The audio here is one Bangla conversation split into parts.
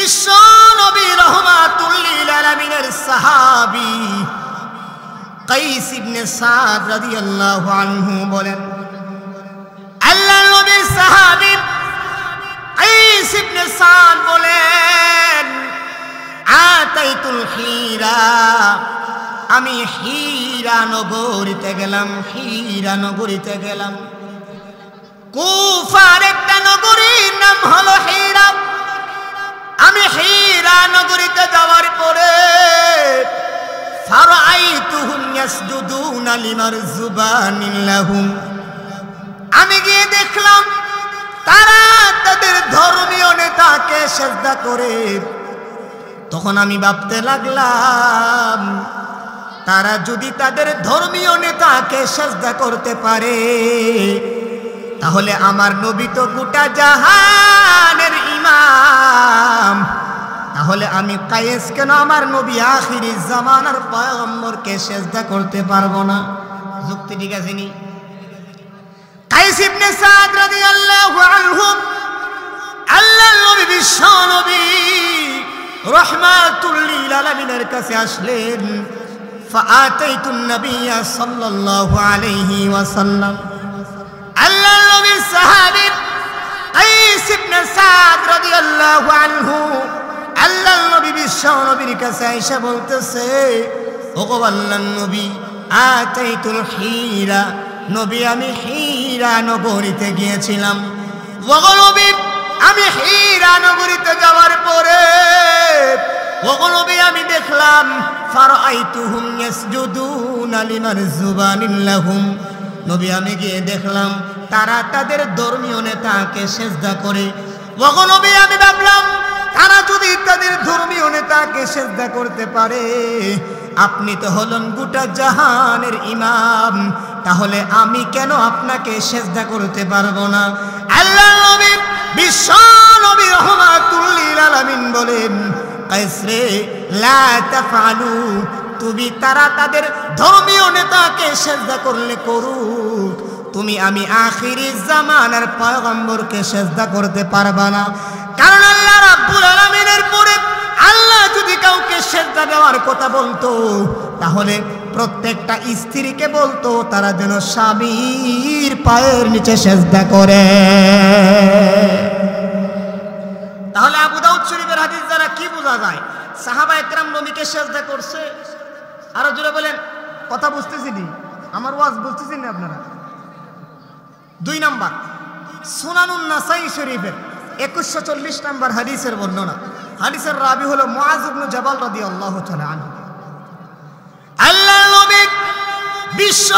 বিশ্ব নবী রাহমাতুল লিল আলামিনের সাহাবী কাইস ইবনে সাদ রাদিয়াল্লাহু আনহু বলেন, আল্লাহর নবীর সাহাবী কাইস ইবনে সাদ বলেন, আতাইতুল হীরা, আমি হীরা নগরীতে গেলাম। কুফার একটা নগরীর নাম হলো হীরা। আমি হীরা নগরীতে যাওয়ার পরে ফারাআইতুহুম ইয়াসজুদুনা লিমারযুবানিন লাহুম, আমি গিয়ে দেখলাম তারা তাদের ধর্মীয় নেতাকে সিজদা করে। তখন আমি ভাবতে লাগলাম, তারা যদি তাদের ধর্মীয় নেতাকে সিজদা করতে পারে, তাহলে আমার নবী তো গোটা জাহানের ইমাম, তাহলে আমি কায়েস কেন আমার নবী আখিরি জামানার পয়গম্বরকে সিজদা করতে পারবো না? যুক্তি ঠিক আছে নি? কায়েস ইবনে সাদ রাদিয়াল্লাহু আনহু আল্লাহর নবী বিশ্ব নবী রাহমাতুল লিল আলামিনের কাছে আসলেন। ফাআতাইতুন নাবিয়্যা সাল্লাল্লাহু আলাইহি ওয়াসাল্লাম, আল্লাহর নবীর সাহাবী কাইস ইবনে সাদ রাদিয়াল্লাহু আনহু আল্লাহর নবী বিশ্ব নবীর কাছে এসে বলতেছে, ওগো আল্লাহর নবী, আতাইতুল হীরা, নবী আমি হীরা নগরীতে গিয়েছিলাম। ওগো নবী, আমি হীরা নগরীতে যাওয়ার পরে ওগো নবী আমি দেখলাম ফারাআইতুহুম ইয়াসজুদুনা লিমারযুবানিন লাহুম, নবী আমি গিয়ে দেখলাম তারা তাদের ধর্মীয় নেতাকে সিজদা করে। ওগো নবী আমি ভাবলাম তারা যদি তাদের ধর্মীয় নেতাকে সিজদা করতে পারে, আপনি তো হলেন গোটা জাহানের ইমাম, তাহলে আমি কেন আপনাকে সিজদা করতে পারবো না? আল্লাহর নবী বিশ্ব নবী রাহমাতুল লিল আলামিন বলেন, কায়েস রে, লা তাফআলু, তুমি তারা তাদের ধর্মীয় নেতাকে সিজদা করলে করুক, তুমি আমি আখিরি জামানার পয়গম্বরকে সিজদা করতে পারবা না। কারণ আল্লাহ রাব্বুল আলামিনের পরে আল্লাহ যদি কাউকে সিজদা দেওয়ার কথা বলতো, তাহলে প্রত্যেকটা স্ত্রীকে বলতো তারা যেন স্বামীর পায়ের নিচে সিজদা করে। তাহলে আবু দাউদ শরীফের হাদিস দ্বারা কি বোঝা যায়? সাহাবা একরাম নবীকে সিজদা করছে। আরো জোরে বলেন, কথা বুঝতেছিনি? আমার ওয়াজ বুঝতেছেন না আপনারা? 2 নাম্বার, সুনানুন নাসাই শরীফের 2140 নাম্বার হাদিসের বর্ণনা। হাদিসের রাবি হলো মুআজ ইবনে জাবাল রাদিয়াল্লাহু তাআলা আনহু। আল্লাহর নবী বিশ্ব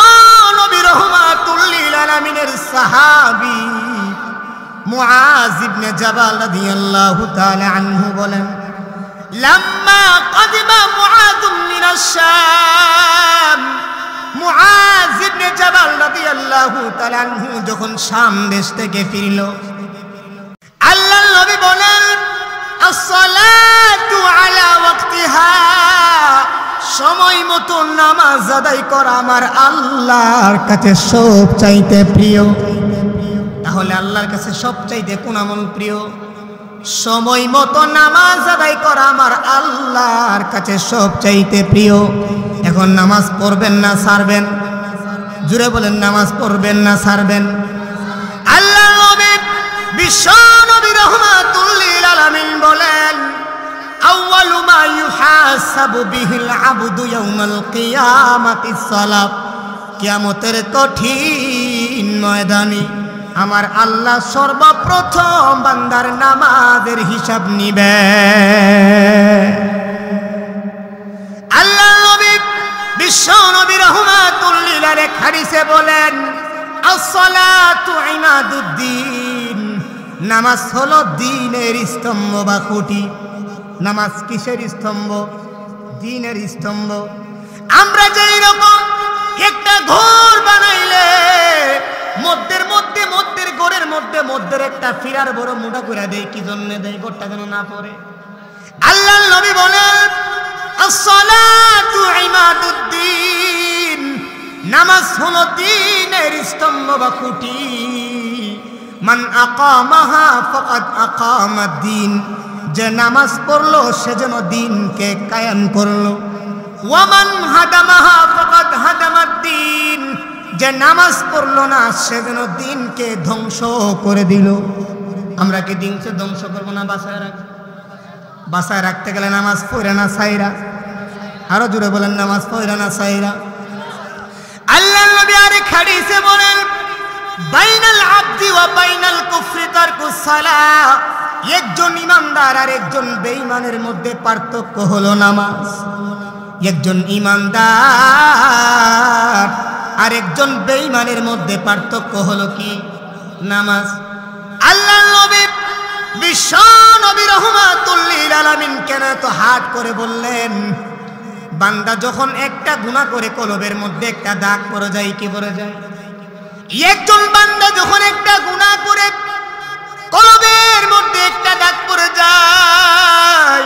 নবী রাহমাতুল লিল আলামিনের সাহাবী মুআজ ইবনে জাবাল রাদিয়াল্লাহু তাআলা আনহু বলেন, লাম্মা কদিমা মুআজ মিনাশ শাম, মুআজ ইবনে জাবাল রাদিয়াল্লাহু তাআলা আনহু যখন শাম দেশ থেকে ফিরল, আল্লাহর নবী বলেন, আসসালাতু আলা ওয়াক্তিহা, সময় মতো নামাজ আদায় করা আমার আল্লাহর কাছে সবচাইতে প্রিয়। তাহলে আল্লাহর কাছে সবচাইতে কোন আমল প্রিয়? সময় মতো নামাজ আদায় করা আমার আল্লাহর কাছে সবচাইতে প্রিয়। এখন নামাজ পড়বেন না ছাড়বেন? জুড়ে বলেন, নামাজ পড়বেন না ছাড়বেন? আল্লাহর নবী বিশ্ব নবী রাহমাতুল লিল আলামিন বলেন, আউয়ালু মা ইউহাসাবু বিহিল আবদু ইয়াউমাল কিয়ামাতিস সালাত, কিয়ামতের কঠিন ময়দানে আমার আল্লাহ সর্বপ্রথম বান্দার নামাজের হিসাব নিবে। আল্লাহর নবী বিশ্ব নবী রাহমাতুল লিল আলাইহি হাদিসে বলেন, আসসালাতু ইমাদুদ্দিন, নামাজ হলো দ্বীনের স্তম্ভ বা খুঁটি। নামাজ কিসের স্তম্ভ? দ্বীনের স্তম্ভ। আমরা যেই রকম একটা ঘর বানাইলে মধ্যের ঘরের মধ্যে একটা ফিরার বড় মোটা করে দেয়, কি জন্য দেয়? ঘরটা যেন না পড়ে। আল্লাহর নবী বলেন, আসসালাতু ইমাদুদ্দিন, নামাজ হলো দ্বীনের স্তম্ভ বা খুঁটি। মান আকামাহা ফাকাদ আকামাদ দ্বীন, যে নামাজ পড়লো সে যেন দিনকে কায়েম করলো। ওয়ামান হাদামাহা ফাকাদ হাদামাদ্দিন, যে নামাজ পড়লো না সে যেন দিনকে ধ্বংস করে দিল। আমরা কি দিনকে ধ্বংস করবো না বাসায় রাখতে গেলে নামাজ পড়ে না সাইরা? আরো জোরে বলেন, নামাজ পড়ে না সাইরা? আল্লাহর নবী আরেক হাদিসে বলেন, বাইনাল আবদি ওয়া বাইনাল কুফরি তারকুস সালাহ, একজন ইমানদার আর একজন বেঈমানের মধ্যে পার্থক্য হলো নামাজ। একজন ইমানদার আর একজন বেঈমানের মধ্যে পার্থক্য হলো কি? নামাজ। আল্লাহর নবী বিশ্ব নবী রাহমাতুল লিল আলামিন কেন তো হাত করে বললেন, বান্দা যখন একটা গুনাহ করে কলবের মধ্যে একটা দাগ পড়ে যায়, কি পড়ে যায়? একজন বান্দা যখন একটা গুনাহ করে কলবের মধ্যে একটা দাগ পড়ে যায়,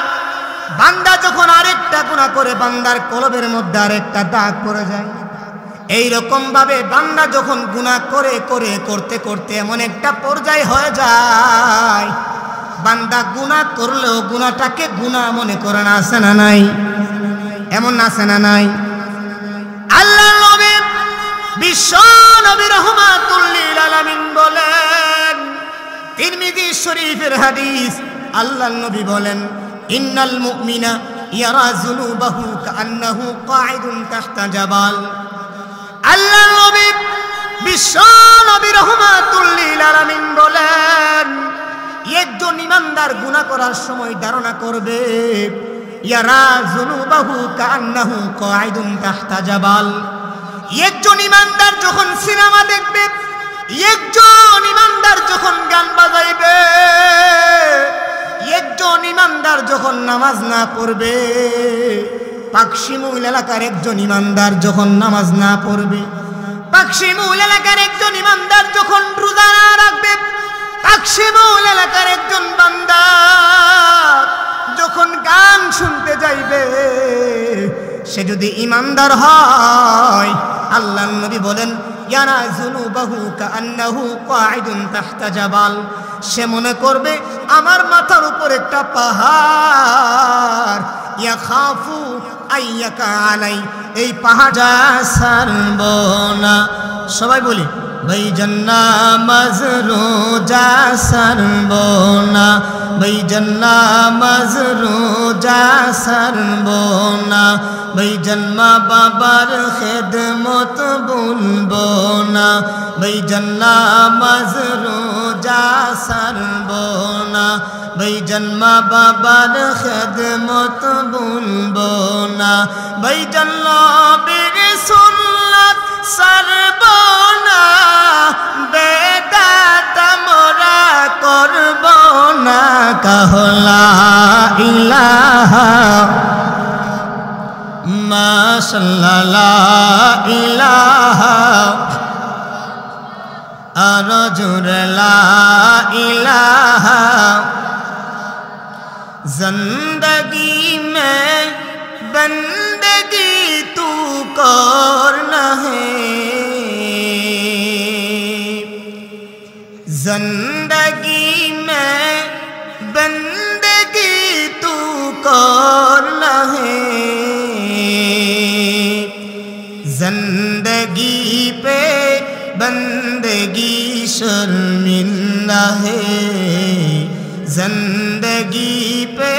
বান্দা যখন আরেকটা গুনাহ করে বান্দার কলবের মধ্যে আরেকটা দাগ পড়ে যায়। এই রকম ভাবে বান্দা যখন গুনাহ করে করতে করতে এমন একটা পর্যায় হয়ে যায়, বান্দা গুনাহ করলেও গুনাহটাকে গুনাহ মনে করে না, আছে না নাই? এমন আছে না নাই? আল্লাহর নবী বিশ্ব নবী রাহমাতুল লিল আলামিন বলেন, তিরমিজি শরীফের হাদিস, আল্লাহর নবী বলেন, ইন্নাল মুমিনা ইয়ারা যুনুবাহু কাআন্নাহু কাঈদুন তাহতা জাবাল। আল্লাহর নবী বিশ্ব নবী রাহমাতুল লিল আলামিন বলেন, একজন ইমানদার গুনাহ করার সময় ধারণা করবে, ইয়ারা যুনুবাহু কাআন্নাহু কাঈদুন তাহতা জাবাল। একজন ইমানদার যখন সিনেমা দেখবে, একজন ইমানদার যখন গান বাজাইবে, একজন ইমানদার যখন নামাজ না পড়বে, পাকশিমুল এলাকার একজন ইমানদার যখন নামাজ না পড়বে, পাকশিমুল এলাকার একজন ইমানদার যখন রোজা না রাখবে, পাকশিমুল এলাকার একজন বান্দা যখন গান শুনতে যাইবে, সে যদি ইমানদার হয়, আল্লাহর নবী বলেন, ইয়ারা যুনুবাহু কাআন্নাহু কাঈদুন তাহতা জাবাল, সে মনে করবে আমার মাথার উপর একটা পাহাড়, ইয়াখাফু আইয়াকা আলাই, এই পাহাড় ছাড়ব না। সবাই বলি, ভাইজান নামাজ রোজা ছাড়ব না, ভাইজান নামাজ রোজা ছাড়ব না, ভাইজান মা বাবার খেদমত ভুলব না, ভাইজান নামাজ রোজা ছাড়ব না, ভাইজান মা বাবার খেদমত ভুলব না, ভাইজান নবীর সুন্নাত ছাড়ব না, বেদাত আমরা করব না, কাহলা ইলাহা মাশাল্লাহ ইলাহা আরজুর লা ইলাহা। जिंदगी में बंदगी तू करना है, जिंदगी में बंदगी तू करना है, जिंदगी पे बंदगी शर्मिंदा है, जिंदगी पे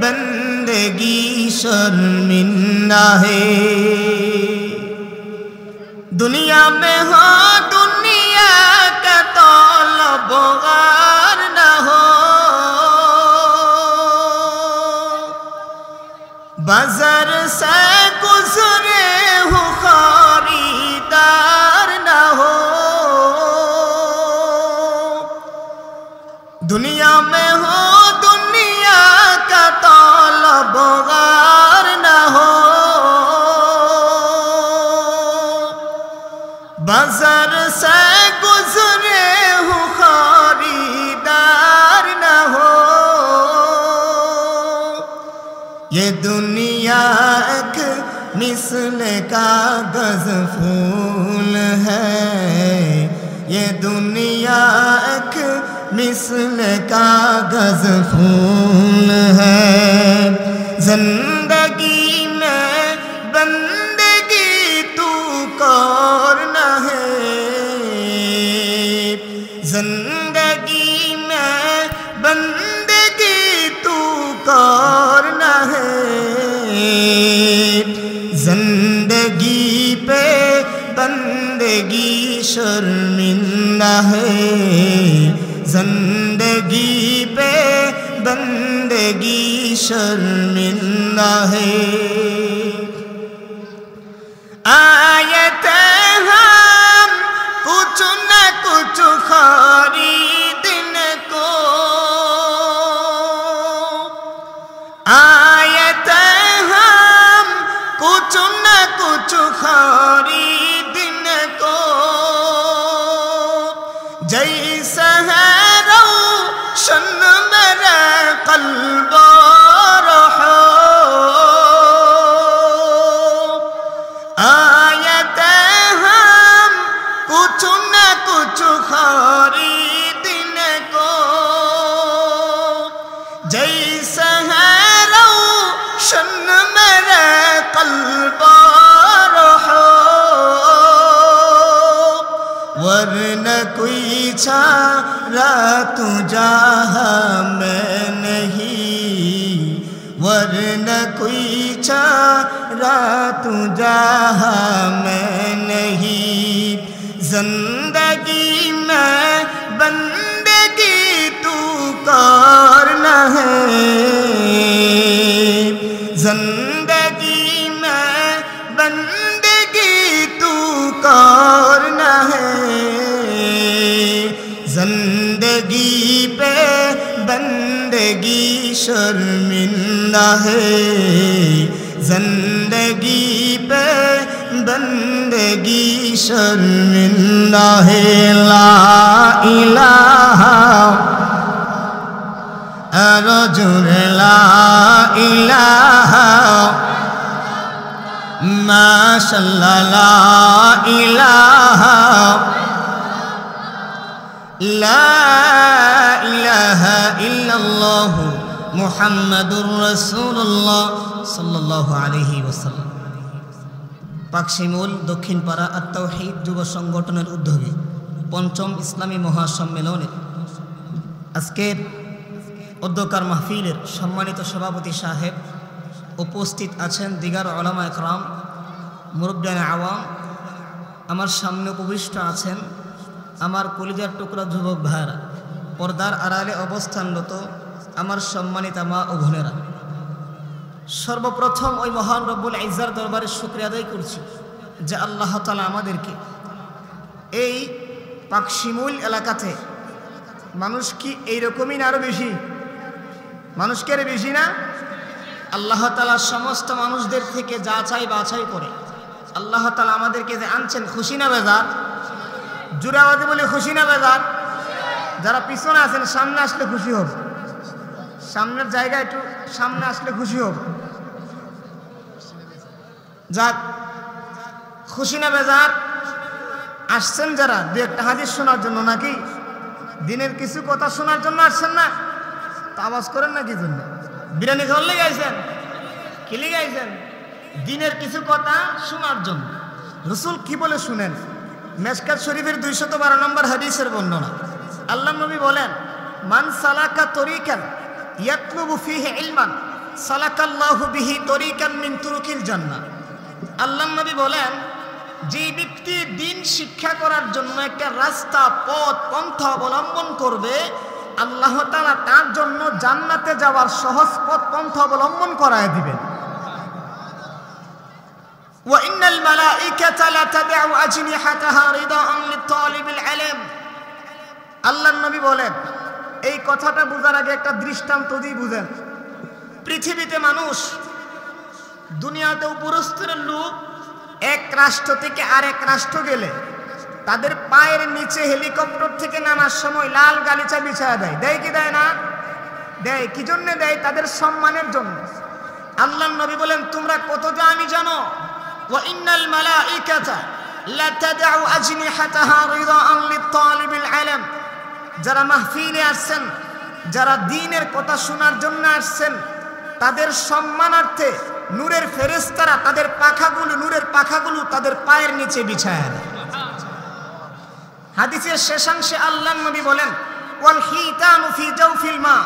बंदगी शर्मिंदा है। दुनिया में हो दुनिया का तलबगार न हो, बाजार से गुजरे हो खरीदार न हो, दुनिया में हो दुनिया का तलबगार न हो, बाजार से गुजरे हो खरीदार न हो। ये दुनिया एक मिसल कागज फूल है, ये दुनिया एक मिसल कागज फूल है। जिंदगी में बंदगी तू करना है, जिंदगी में बंदगी तू करना है। जिंदगी पे बंदगी शर्मिंदा है, जिंदगी पे बंदगी शर्मिंदा है। आयते हम कुछ न कुछ खरीदने को, आयते हम कुछ न कुछ खरीदने को। जैसे है रोशन मेरे कल्ब रहो, आयते हम कुछ न कुछ खरीदने को। जैसे है रोशन मेरे कल्ब रहो, वरना कोई चारा तू में नहीं, वरना कोई चारा तू में नहीं। जिंदगी में बंदगी तू करना है, जिंदगी में बंदगी तू करना है। जिंदगी पे बंदगी शर्मिंदा है, जिंदगी पे बंदगी शर्मिंदा है। ला इलाहा रजुल ला इलाहा माशाअल्लाह ला इलाहा ला इलाहा इल्लल्लाहु मुहम्मदुर रसूलुल्लाह सल्लल्लाहु अलैहि वसल्लम। পাকশিমুল দক্ষিণপাড়া আত-তাওহীদ যুব সংগঠনের উদ্যোগে পঞ্চম ইসলামী মহাসম্মেলনে আজকের অধ্যকার মাহফিলের সম্মানিত সভাপতি সাহেব, উপস্থিত আছেন দিগার উলামা ইকরাম, মুরব্বিয়ান আওয়াম, আমার সামনে উপবিষ্ট আছেন আমার কলিজার টুকরা যুবক ভাইরা, পর্দার আড়ালে অবস্থানরত আমার সম্মানিত মা ও বোনেরা। সর্বপ্রথম ওই মহান রব্বুল ইজ্জার দরবারে শুকরিয়া আদায় করছি যে আল্লাহ তাআলা আমাদেরকে এই পাকশিমুল এলাকাতে, মানুষ কি এইরকমই না আরো বেশি? মানুষ কি আরো বেশি না? আল্লাহ তাআলা সমস্ত মানুষদের থেকে যাচাই বাছাই করে আল্লাহ তাআলা আমাদেরকে যে আনছেন, খুশি না বেজার? জোরে আওয়াজে বলে খুশি না বেজার? যারা পিছনে আছেন সামনে আসলে খুশি হবে, সামনের জায়গা একটু সামনে আসলে খুশি হবে। যাক, খুশি না বেজার? আসছেন যারা দু একটা হাদিস শোনার জন্য, নাকি দিনের কিছু কথা শোনার জন্য আসছেন না? তা আওয়াজ করেন না কি জন্য? বিরিয়ানি খাওয়ার লেগে আইছেন? কি লেগে আইছেন? দিনের কিছু কথা শোনার জন্য। রাসূল কি বলে শুনেন? মেশকাত শরীফের 212 নম্বর হাদিসের বর্ণনা। আল্লাহ নবী বলেন, মান সালাকা তরিকান ইয়াতলুবু ফিহি ইলমান সালাকাল্লাহু বিহি তরিকান মিন তুরুকিল জান্নাহ। আল্লাহ নবী বলেন, যে ব্যক্তি দিন শিক্ষা করার জন্য একটা রাস্তা, পথ, পন্থা অবলম্বন করবে, আল্লাহ তাআলা তার জন্য জান্নাতে যাওয়ার সহজ পথ পন্থা অবলম্বন করায় দিবেন। ওয়া ইন্নাল মালাইকাতা লা তাদউ আজনিহাতাহা রিদাআন লিতালিবিল ইলম। আল্লাহর নবী বলেন, এই কথাটা বোঝার আগে একটা দৃষ্টান্ত দিয়ে বুঝেন। পৃথিবীতে মানুষ, দুনিয়াতে উপরস্তরের লোক এক রাষ্ট্র থেকে আরেক রাষ্ট্র গেলে তাদের পায়ের নিচে হেলিকপ্টার থেকে নামার সময় লাল গালিচা বিছায়া দেয়। দেয় কি দেয় না? দেয়। কি জন্য দেয়? তাদের সম্মানের জন্য। আল্লাহর নবী বলেন, তোমরা কত দামি জানো? ওয়া ইন্নাল মালাইকাতা লা তাদউ আজনিহাতাহা রিদাআন লিতালিবিল ইলম। যারা মাহফিলে আসছেন, যারা দ্বীনের কথা শোনার জন্য আসছেন, তাদের সম্মানার্থে নূরের ফেরেশতারা তাদের পাখাগুলো, নূরের পাখাগুলো তাদের পায়ের নিচে বিছায় দেয়। হাদিসের শেষাংশে আল্লাহর নবী বলেন, ওয়াল হিতানু ফি জাওফিল মা,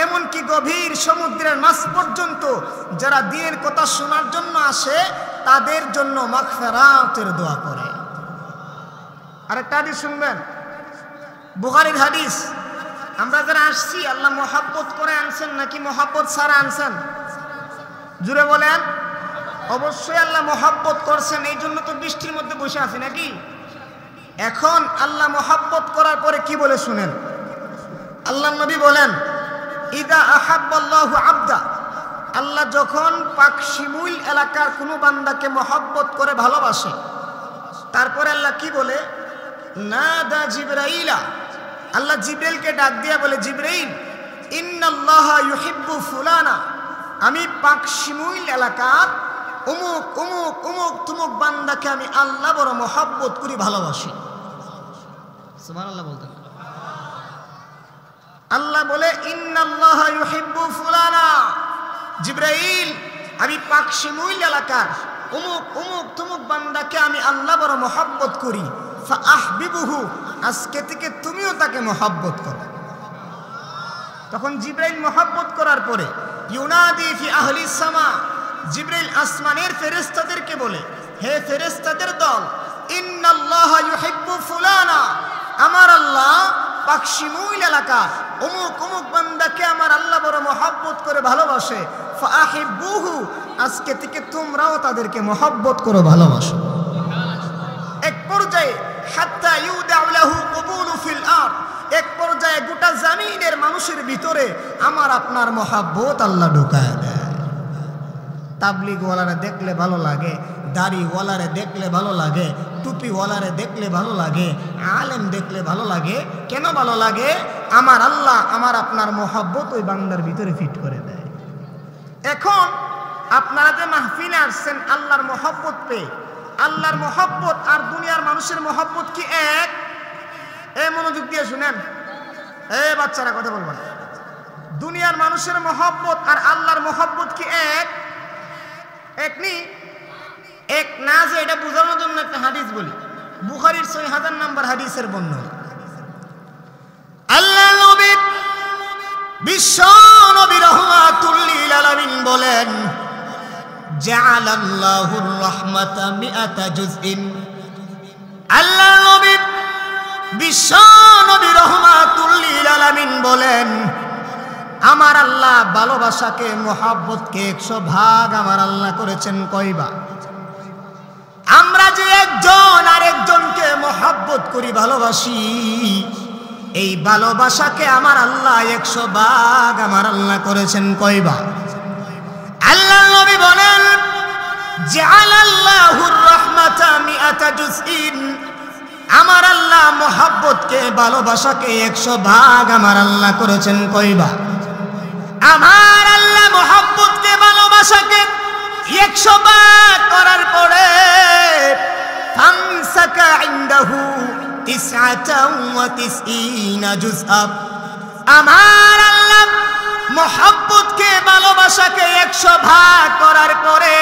এমনকি গভীর সমুদ্রের মাছ পর্যন্ত যারা দ্বীনের কথা শোনার জন্য আসে তাদের জন্য মাগফিরাতের দোয়া করে। আরেকটা হাদিস শুনবেন, বুখারীর হাদিস। আমরা যারা আসছি আল্লাহ মহব্বত করে আনছেন নাকি মহব্বত ছাড়া আনছেন? জুড়ে বলেন। অবশ্যই আল্লাহ মহব্বত করছেন, এই জন্য তো বৃষ্টির মধ্যে বসে আছি নাকি। এখন আল্লাহ মহব্বত করার পরে কি বলে শুনেন। আল্লাহ নবী বলেন, ইদা আহাব্বাল্লাহু আবদা, আল্লাহ যখন পাকশিমুল এলাকার কোনো বান্দাকে মহব্বত করে ভালোবাসে, তারপরে আল্লাহ কি বলে, নাদা জিবরাইলা, আল্লাহ জিবরাইলকে ডাক দিয়া বলে, জিবরাইল ইন্নাল্লাহা ইউহিব্বু ফুলানা, আমি পাকশিমুল এলাকার অমুক অমুক অমুক তুমুক বান্দাকে আমি আল্লাহ বড় মহব্বত করি, ভালোবাসি। সুবহানাল্লাহ বলতেন। আল্লাহ বলে, ইন্নাল্লাহা ইউহিব্বু ফুলানা, জিবরাইল আমি পাকশিমুল এলাকার অমুক অমুক তুমুক বান্দাকে আমি আল্লাহ বড় মহব্বত করি, ফাআহবিবুহু, আজকে থেকে তুমিও তাকে মহব্বত করো। তখন জিবরাইল মহব্বত করার পরে ইউনাদি ফি আহলি সামা, জিবরাইল আসমানের ফেরেশতাদেরকে বলে, হে ফেরেশতাদের দল, ইন্নাল্লাহা ইউহিব্বু ফুলানা, আমার আল্লাহ পাকশিমুল এলাকা অমুক অমুক বান্দাকে আমার আল্লাহ বড় মহব্বত করে ভালোবাসে, ফাআহিব্বুহু, আজকে থেকে তোমরাও তাদেরকে মহব্বত করো, ভালোবাসো। এক পর্যায়ে হাত্তা ইউদাউ লাহু কবুলু ফিল আরদ, এক পর্যায়ে গোটা জমিনের মানুষের ভিতরে আমার আপনার মহব্বত আল্লাহ ঢুকায় দেয়। তাবলিগওয়ালারে দেখলে ভালো লাগে, দাড়িওয়ালারে দেখলে ভালো লাগে, টুপিওয়ালারে দেখলে ভালো লাগে, আলেম দেখলে ভালো লাগে। কেন ভালো লাগে? আমার আল্লাহ আমার আপনার মহব্বত ওই বান্দার ভিতরে ফিট করে দেয়। এখন আপনারা যে মাহফিলে আসছেন আল্লাহর মহব্বত পেয়ে, আল্লাহর মহব্বত আর দুনিয়ার মানুষের মহব্বত কি এক? মনোযোগ দিয়ে শুনেন, বাচ্চারা কথা বলবেন। দুনিয়ার মানুষের মহব্বত আর আল্লাহর মহব্বত কি এক? এক নি? এক না, যে এটা বোঝানোর জন্য একটা হাদিস বলি। বুখারীর ৬০০০ নম্বর হাদিসের বর্ণনা। আল্লাহ নবী বিশ্ব নবী রাহমাতুল লিল আলামিন বলেন, জাআলাল্লাহুর রাহমাতা মিআতা জুজইন। আল্লাহ নবী বিশ্ব নবী রাহমাতুল লিল আলামিন বলেন, আমার আল্লাহ ভালোবাসাকে মহব্বতকে ১০০ ভাগ আমার আল্লাহ করেছেন কয় ভাগ? আমরা যে একজন আরেকজনকে মহব্বত করি, ভালোবাসি, এই ভালোবাসাকে আমার আল্লাহ ১০০ ভাগ আমার আল্লাহ করেছেন কয় ভাগ? আল্লাহ নবী বলেন, জাআলাল্লাহুর রাহমাতা মিআতা জুজইন, আমার আল্লাহ মহব্বতকে ভালোবাসাকে ১০০ ভাগ আমার আল্লাহ করেছেন কয় ভাগ? আমার আল্লাহ মহব্বতকে ভালোবাসাকে ১০০ ভাগ করার পরে ফামসাকা ইনদাহু ৯৯ জুজআ, আমার আল্লাহ মহব্বতকে ভালোবাসাকে ১০০ ভাগ করার পরে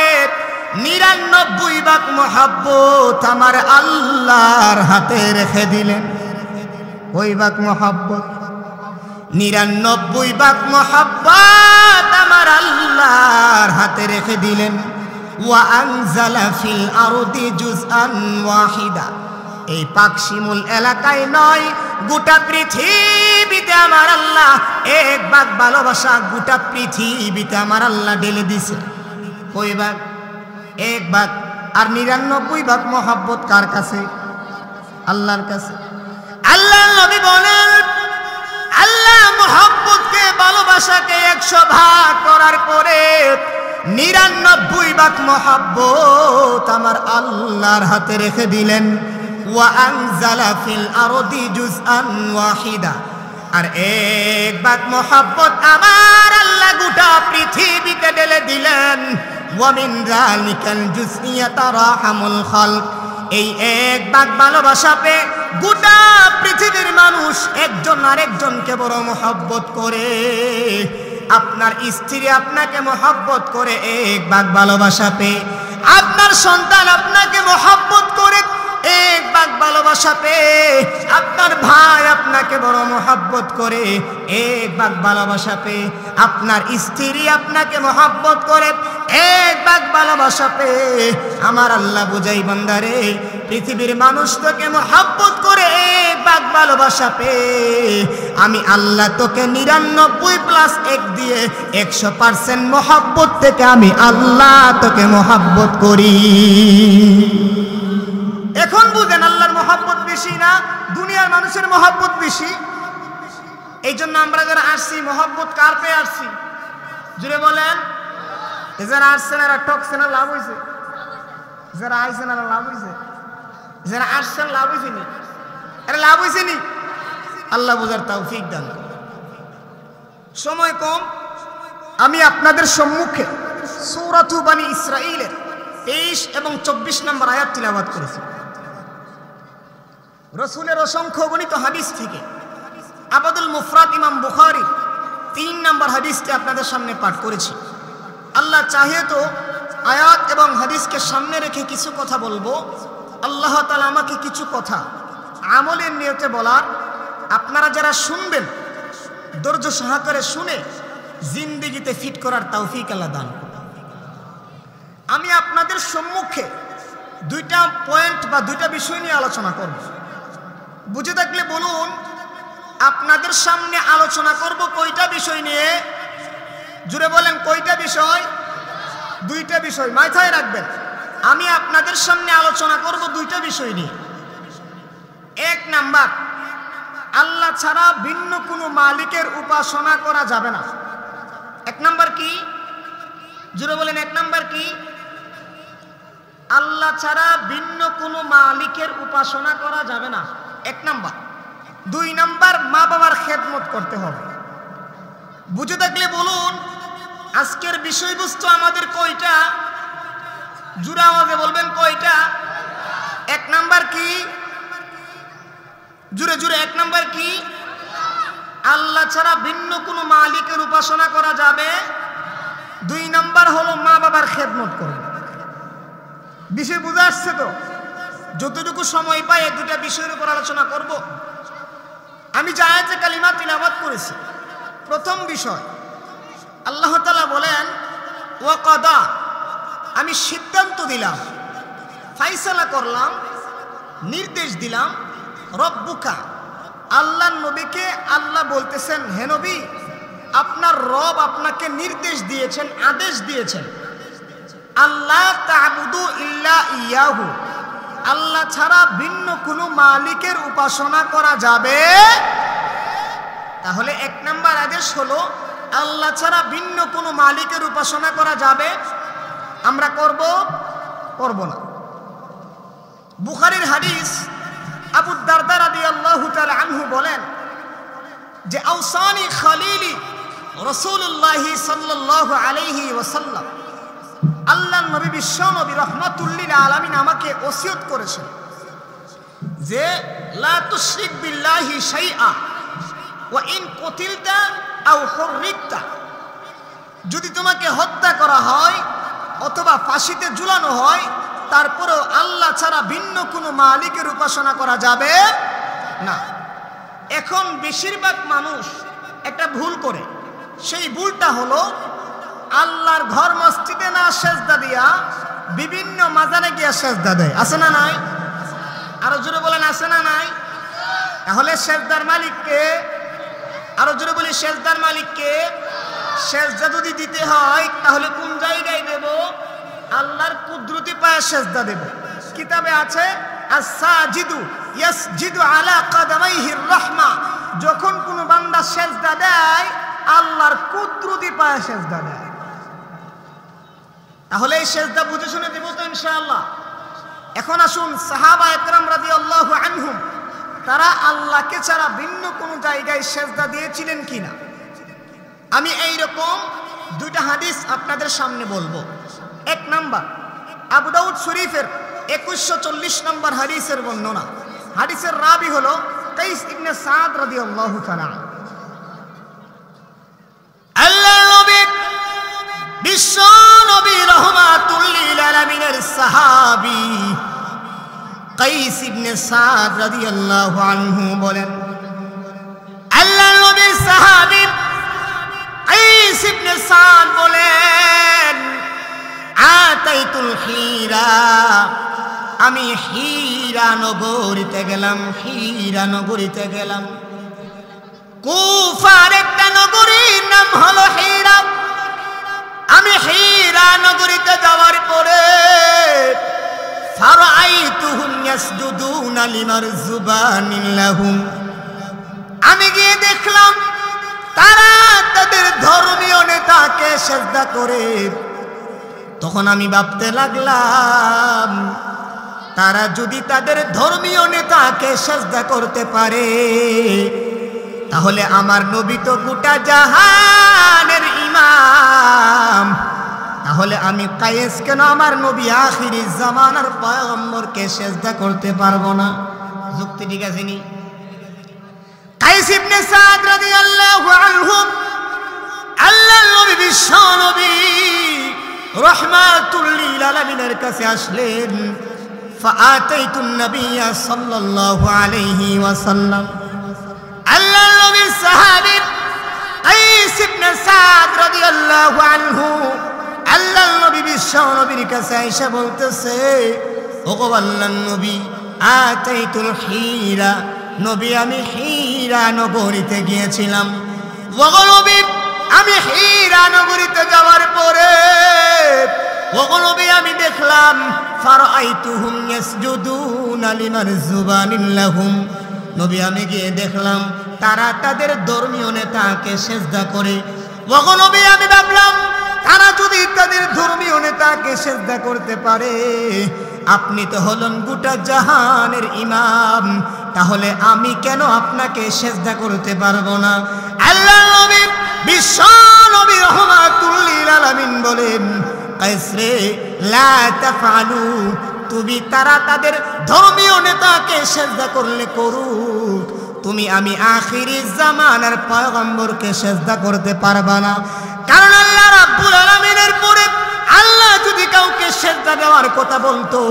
৯৯ ভাগ মহব্বত আমার আল্লাহর হাতে রেখে দিলেন। ওই ভাগ মহব্বত ৯৯ ভাগ মহব্বত আমার আল্লাহর হাতে রেখে দিলেন। ওয়া আনজালা ফিল আরদি জুজআন ওয়াহিদা, এই পাকশিমুল এলাকায় নয়, গোটা পৃথিবীতে আমার আল্লাহ এক ভাগ ভালোবাসা গোটা পৃথিবীতে আমার আল্লাহ ঢেলে দিছে। কই ভাগ? এক ভাগ। আর ৯৯ ভাগ মহব্বত কার কাছে? আল্লাহর কাছে। আল্লাহ নবী বলেন, আল্লাহ মহব্বতকে ভালোবাসাকে ১০০ ভাগ করার পরে ৯৯ ভাগ মহব্বত আমার আল্লাহর হাতে রেখে দিলেন। ওয়া আনজালা ফিল আরদি জুজআন ওয়াহিদা, আর এক ভাগ মহব্বত আমার আল্লাহ গোটা পৃথিবীতে ঢেলে দিলেন। ওয়া মিন যালিকাল জুজইয়াতা রাহামুল খালক, এই এক ভাগ ভালোবাসা পেয়ে গোটা পৃথিবীর মানুষ একজন আরেকজনকে বড় মহব্বত করে। আপনার স্ত্রী আপনাকে মহব্বত করে এক ভাগ ভালোবাসা পেয়ে, আপনার সন্তান আপনাকে মহব্বত করে এক ভাগ ভালোবাসা পেয়ে, আপনার ভাই আপনাকে বড় মহব্বত করে এক ভাগ ভালোবাসা পেয়ে, আপনার স্ত্রী আপনাকে মহব্বত করে এক ভাগ ভালোবাসা পেয়ে, আমার আল্লাহ বুঝাই বান্দারে পৃথিবীর মানুষ তোকে মহব্বত করে এক ভাগ ভালোবাসা পেয়ে, আমি আল্লাহ তোকে 99+1 দিয়ে 100% মহব্বত থেকে আমি আল্লাহ তোকে মহব্বত করি। এখন বুঝেন আল্লাহর মহব্বত বেশি না দুনিয়ার মানুষের মহব্বত বেশি? এই জন্য আমরা যারা আসছি মহব্বত কার পেয়ে আসছি? জুড়ে বলেন। যারা আসছেন এরা ঠকছেন, লাভ হয়েছে? যারা আইছেন এরা লাভ হয়েছে? যারা আসছেন লাভ হয়েছে নি? এরা লাভ হয়েছে নি? আল্লাহ বুঝার তৌফিক দান। সময় কম, আমি আপনাদের সম্মুখে সূরাতু বনী ইসরাঈলের 23 এবং 24 নম্বর আয়াত তিলাওয়াত করেছি। রাসূলের অসংখ্য গণিত হাদিস থেকে আবাদুল মুফরাদ ইমাম বুখারী 3 নম্বর হাদিসটি আপনাদের সামনে পাঠ করেছি। আল্লাহ চাহে তো আয়াত এবং হাদিসকে সামনে রেখে কিছু কথা বলবো। আল্লাহ তাআলা আমাকে কিছু কথা আমলের নিয়তে বলার, আপনারা যারা শুনবেন ধৈর্য সহকারে শুনে জিন্দেগিতে ফিট করার তৌফিক আল্লাহ দান করুন। আমি আপনাদের সম্মুখে 2টা পয়েন্ট বা 2টা বিষয় নিয়ে আলোচনা করব। বুঝে থাকলে বলুন, আপনাদের সামনে আলোচনা করব কয়টা বিষয় নিয়ে? জুড়ে বলেন কয়টা বিষয়? 2টা বিষয় মাথায় রাখবেন। আমি আপনাদের সামনে আলোচনা করব 2টা বিষয় নিয়ে। 1 নাম্বার, আল্লাহ ছাড়া ভিন্ন কোনো মালিকের উপাসনা করা যাবে না। 1 নাম্বার কি? জুড়ে বলেন 1 নাম্বার কি? আল্লাহ ছাড়া ভিন্ন কোনো মালিকের উপাসনা করা যাবে না, 1 নাম্বার। 2 নাম্বার, মা বাবার খেদমত করতে হবে। বুঝে থাকলে বলুন, আজকের বিষয়বস্তু আমাদের কয়টা? জোরে আওয়াজে বলবেন কয়টা? 1 নাম্বার কি? জুড়ে জুড়ে 1 নাম্বার কি? আল্লাহ ছাড়া ভিন্ন কোনো মালিকের উপাসনা করা যাবে। 2 নাম্বার হলো মা বাবার খেদমত করবে। বিষয় বুঝে আসছে তো? যতটুকু সময় পাই এই 2টা বিষয়ের উপর আলোচনা করব। আমি যে আয়াতে কালিমা তিলাওয়াত করেছি, প্রথম বিষয় আল্লাহ তাআলা বলেন ওয়াকাদা, আমি সিদ্ধান্ত দিলাম, ফাইসালা করলাম, নির্দেশ দিলাম, রব্বুকা, আল্লাহর নবীকে আল্লাহ বলতেছেন, হে নবী আপনার রব আপনাকে নির্দেশ দিয়েছেন, আদেশ দিয়েছেন, আল্লাহ তা'বুদু ইল্লা ইয়াহু, আল্লাহ ছাড়া ভিন্ন কোনো মালিকের উপাসনা করা যাবে। তাহলে 1 নাম্বার আদেশ হলো আল্লাহ ছাড়া ভিন্ন কোনো মালিকের উপাসনা করা যাবে। আমরা করব না। বুখারীর হাদিস, আবু দারদা রাদিয়াল্লাহু তাআলা আনহু বলেন যে আওসানি খলিলি রাসূলুল্লাহ সাল্লাল্লাহু আলাইহি ওয়াসাল্লাম, আল্লাহর নবী বিশ্ব নবী রাহমাতুল লিল আলামিন আমাকে ওসিয়ত করেছেন যে লা তুশরিক বিল্লাহি শাইআ ওয়া ইন কুতিলতা আও হুররিকতা, যদি তোমাকে হত্যা করা হয় অথবা ফাঁসিতে ঝুলানো হয়, তারপরেও আল্লাহ ছাড়া ভিন্ন কোনো মালিকের উপাসনা করা যাবে না। এখন বেশিরভাগ মানুষ একটা ভুল করে, সেই ভুলটা হলো আল্লাহর ঘর মসজিদে না সেজদা দিয়া বিভিন্ন মাজারে গিয়া সেজদা দেয়। আছে না নাই? আরো জোরে বলেন আছে না নাই? তাহলে সেজদার মালিককে? আরো জোরে বলি সেজদার মালিককে? সেজদা যদি দিতে হয় তাহলে কোন জায়গায় দেব? আল্লাহর কুদরতি পায়ে সেজদা দেব। কিতাবে আছে আস-সাজিদু ইয়াসজিদু আলা কাদামাইহির রাহমা, যখন কোনো বান্দা সেজদা দেয় আল্লাহর কুদরতি পায়ে সেজদা দেয়। তাহলে এই সেজদা বুঝে শুনে দেব তো ইনশাআল্লাহ। এখন আসুন সাহাবা একরাম রাদিয়াল্লাহু আনহুম, তারা আল্লাহকে ছাড়া ভিন্ন কোনো জায়গায় সেজদা দিয়েছিলেন কিনা? আমি এইরকম 2টা হাদিস আপনাদের সামনে বলবো। 1 নাম্বার, আবু দাউদ শরীফের 2140 নম্বর হাদিসের বর্ণনা, হাদিসের রাবি হলো কাইস ইবনে সাদ রাদিয়াল্লাহু তাআলা। আল্লাহর নবী বিশ্ব নবী রাহমাতুল লিল আলামিনের সাহাবী কাইস ইবনে সাদ রাদিয়াল্লাহু আনহু বলেন, আল্লাহর নবীর সাহাবী কাইস ইবনে সাদ বলেন, আতাইতুল হীরা, আমি হীরা নগরীতে গেলাম, হীরা নগরীতে গেলাম। কুফার একটা নগরীর নাম হলো হীরা। আমি হীরা নগরীতে যাওয়ার পরে ফারাআইতুহুম ইয়াসজুদুনা লিমারযুবানিন লাহুম, আমি গিয়ে দেখলাম তারা তাদের ধর্মীয় নেতাকে সিজদা করে। তখন আমি ভাবতে লাগলাম, তারা যদি তাদের ধর্মীয় নেতাকে সিজদা করতে পারে, তাহলে আমার নবী তো গোটা জাহানের ইমাম, তাহলে আমি কায়েস কেন আমার নবী আখিরি জামানার পয়গম্বরকে সিজদা করতে পারবো না? যুক্তি ঠিক আছে নি? কায়েস ইবনে সাদ রাদিয়াল্লাহু আনহু আল্লাহর নবী বিশ্ব নবী রাহমাতুল লিল আলামিনের কাছে আসলেন। ফাআতাইতুন নাবিয়্যা সাল্লাল্লাহু আলাইহি ওয়াসাল্লাম, আল্লাহর নবীর সাহাবী কাইস ইবনে সাদ রাদিয়াল্লাহু আনহু আল্লাহর নবী বিশ্ব নবীর কাছে এসে বলতেছে, ওগো আল্লাহর নবী, আতাইতুল হীরা, নবী আমি হীরা নগরীতে গিয়েছিলাম। ওগো নবী, আমি হীরা নগরীতে যাওয়ার পরে ওগো নবী আমি দেখলাম ফারাআইতুহুম ইয়াসজুদুনা লিমারযুবানিন লাহুম, নবী আমি গিয়ে দেখলাম তারা তাদের ধর্মীয় নেতাকে সিজদা করে। ওগো নবী আমি ভাবলাম তারা যদি তাদের ধর্মীয় নেতাকে সিজদা করতে পারে, আপনি তো হলেন গোটা জাহানের ইমাম, তাহলে আমি কেন আপনাকে সিজদা করতে পারবো না? আল্লাহর নবী বিশ্ব নবী রাহমাতুল লিল আলামিন বলেন, কায়েস রে, লা তাফআলু, তুমি তারা তাদের ধর্মীয় নেতাকে সিজদা করলে করুক, তুমি আমি আখিরি জামানার পয়গম্বরকে সিজদা করতে পারবা না। কারণ আল্লাহ রাব্বুল আলামিনের পরে আল্লাহ যদি কাউকে সিজদা দেওয়ার কথা বলতো,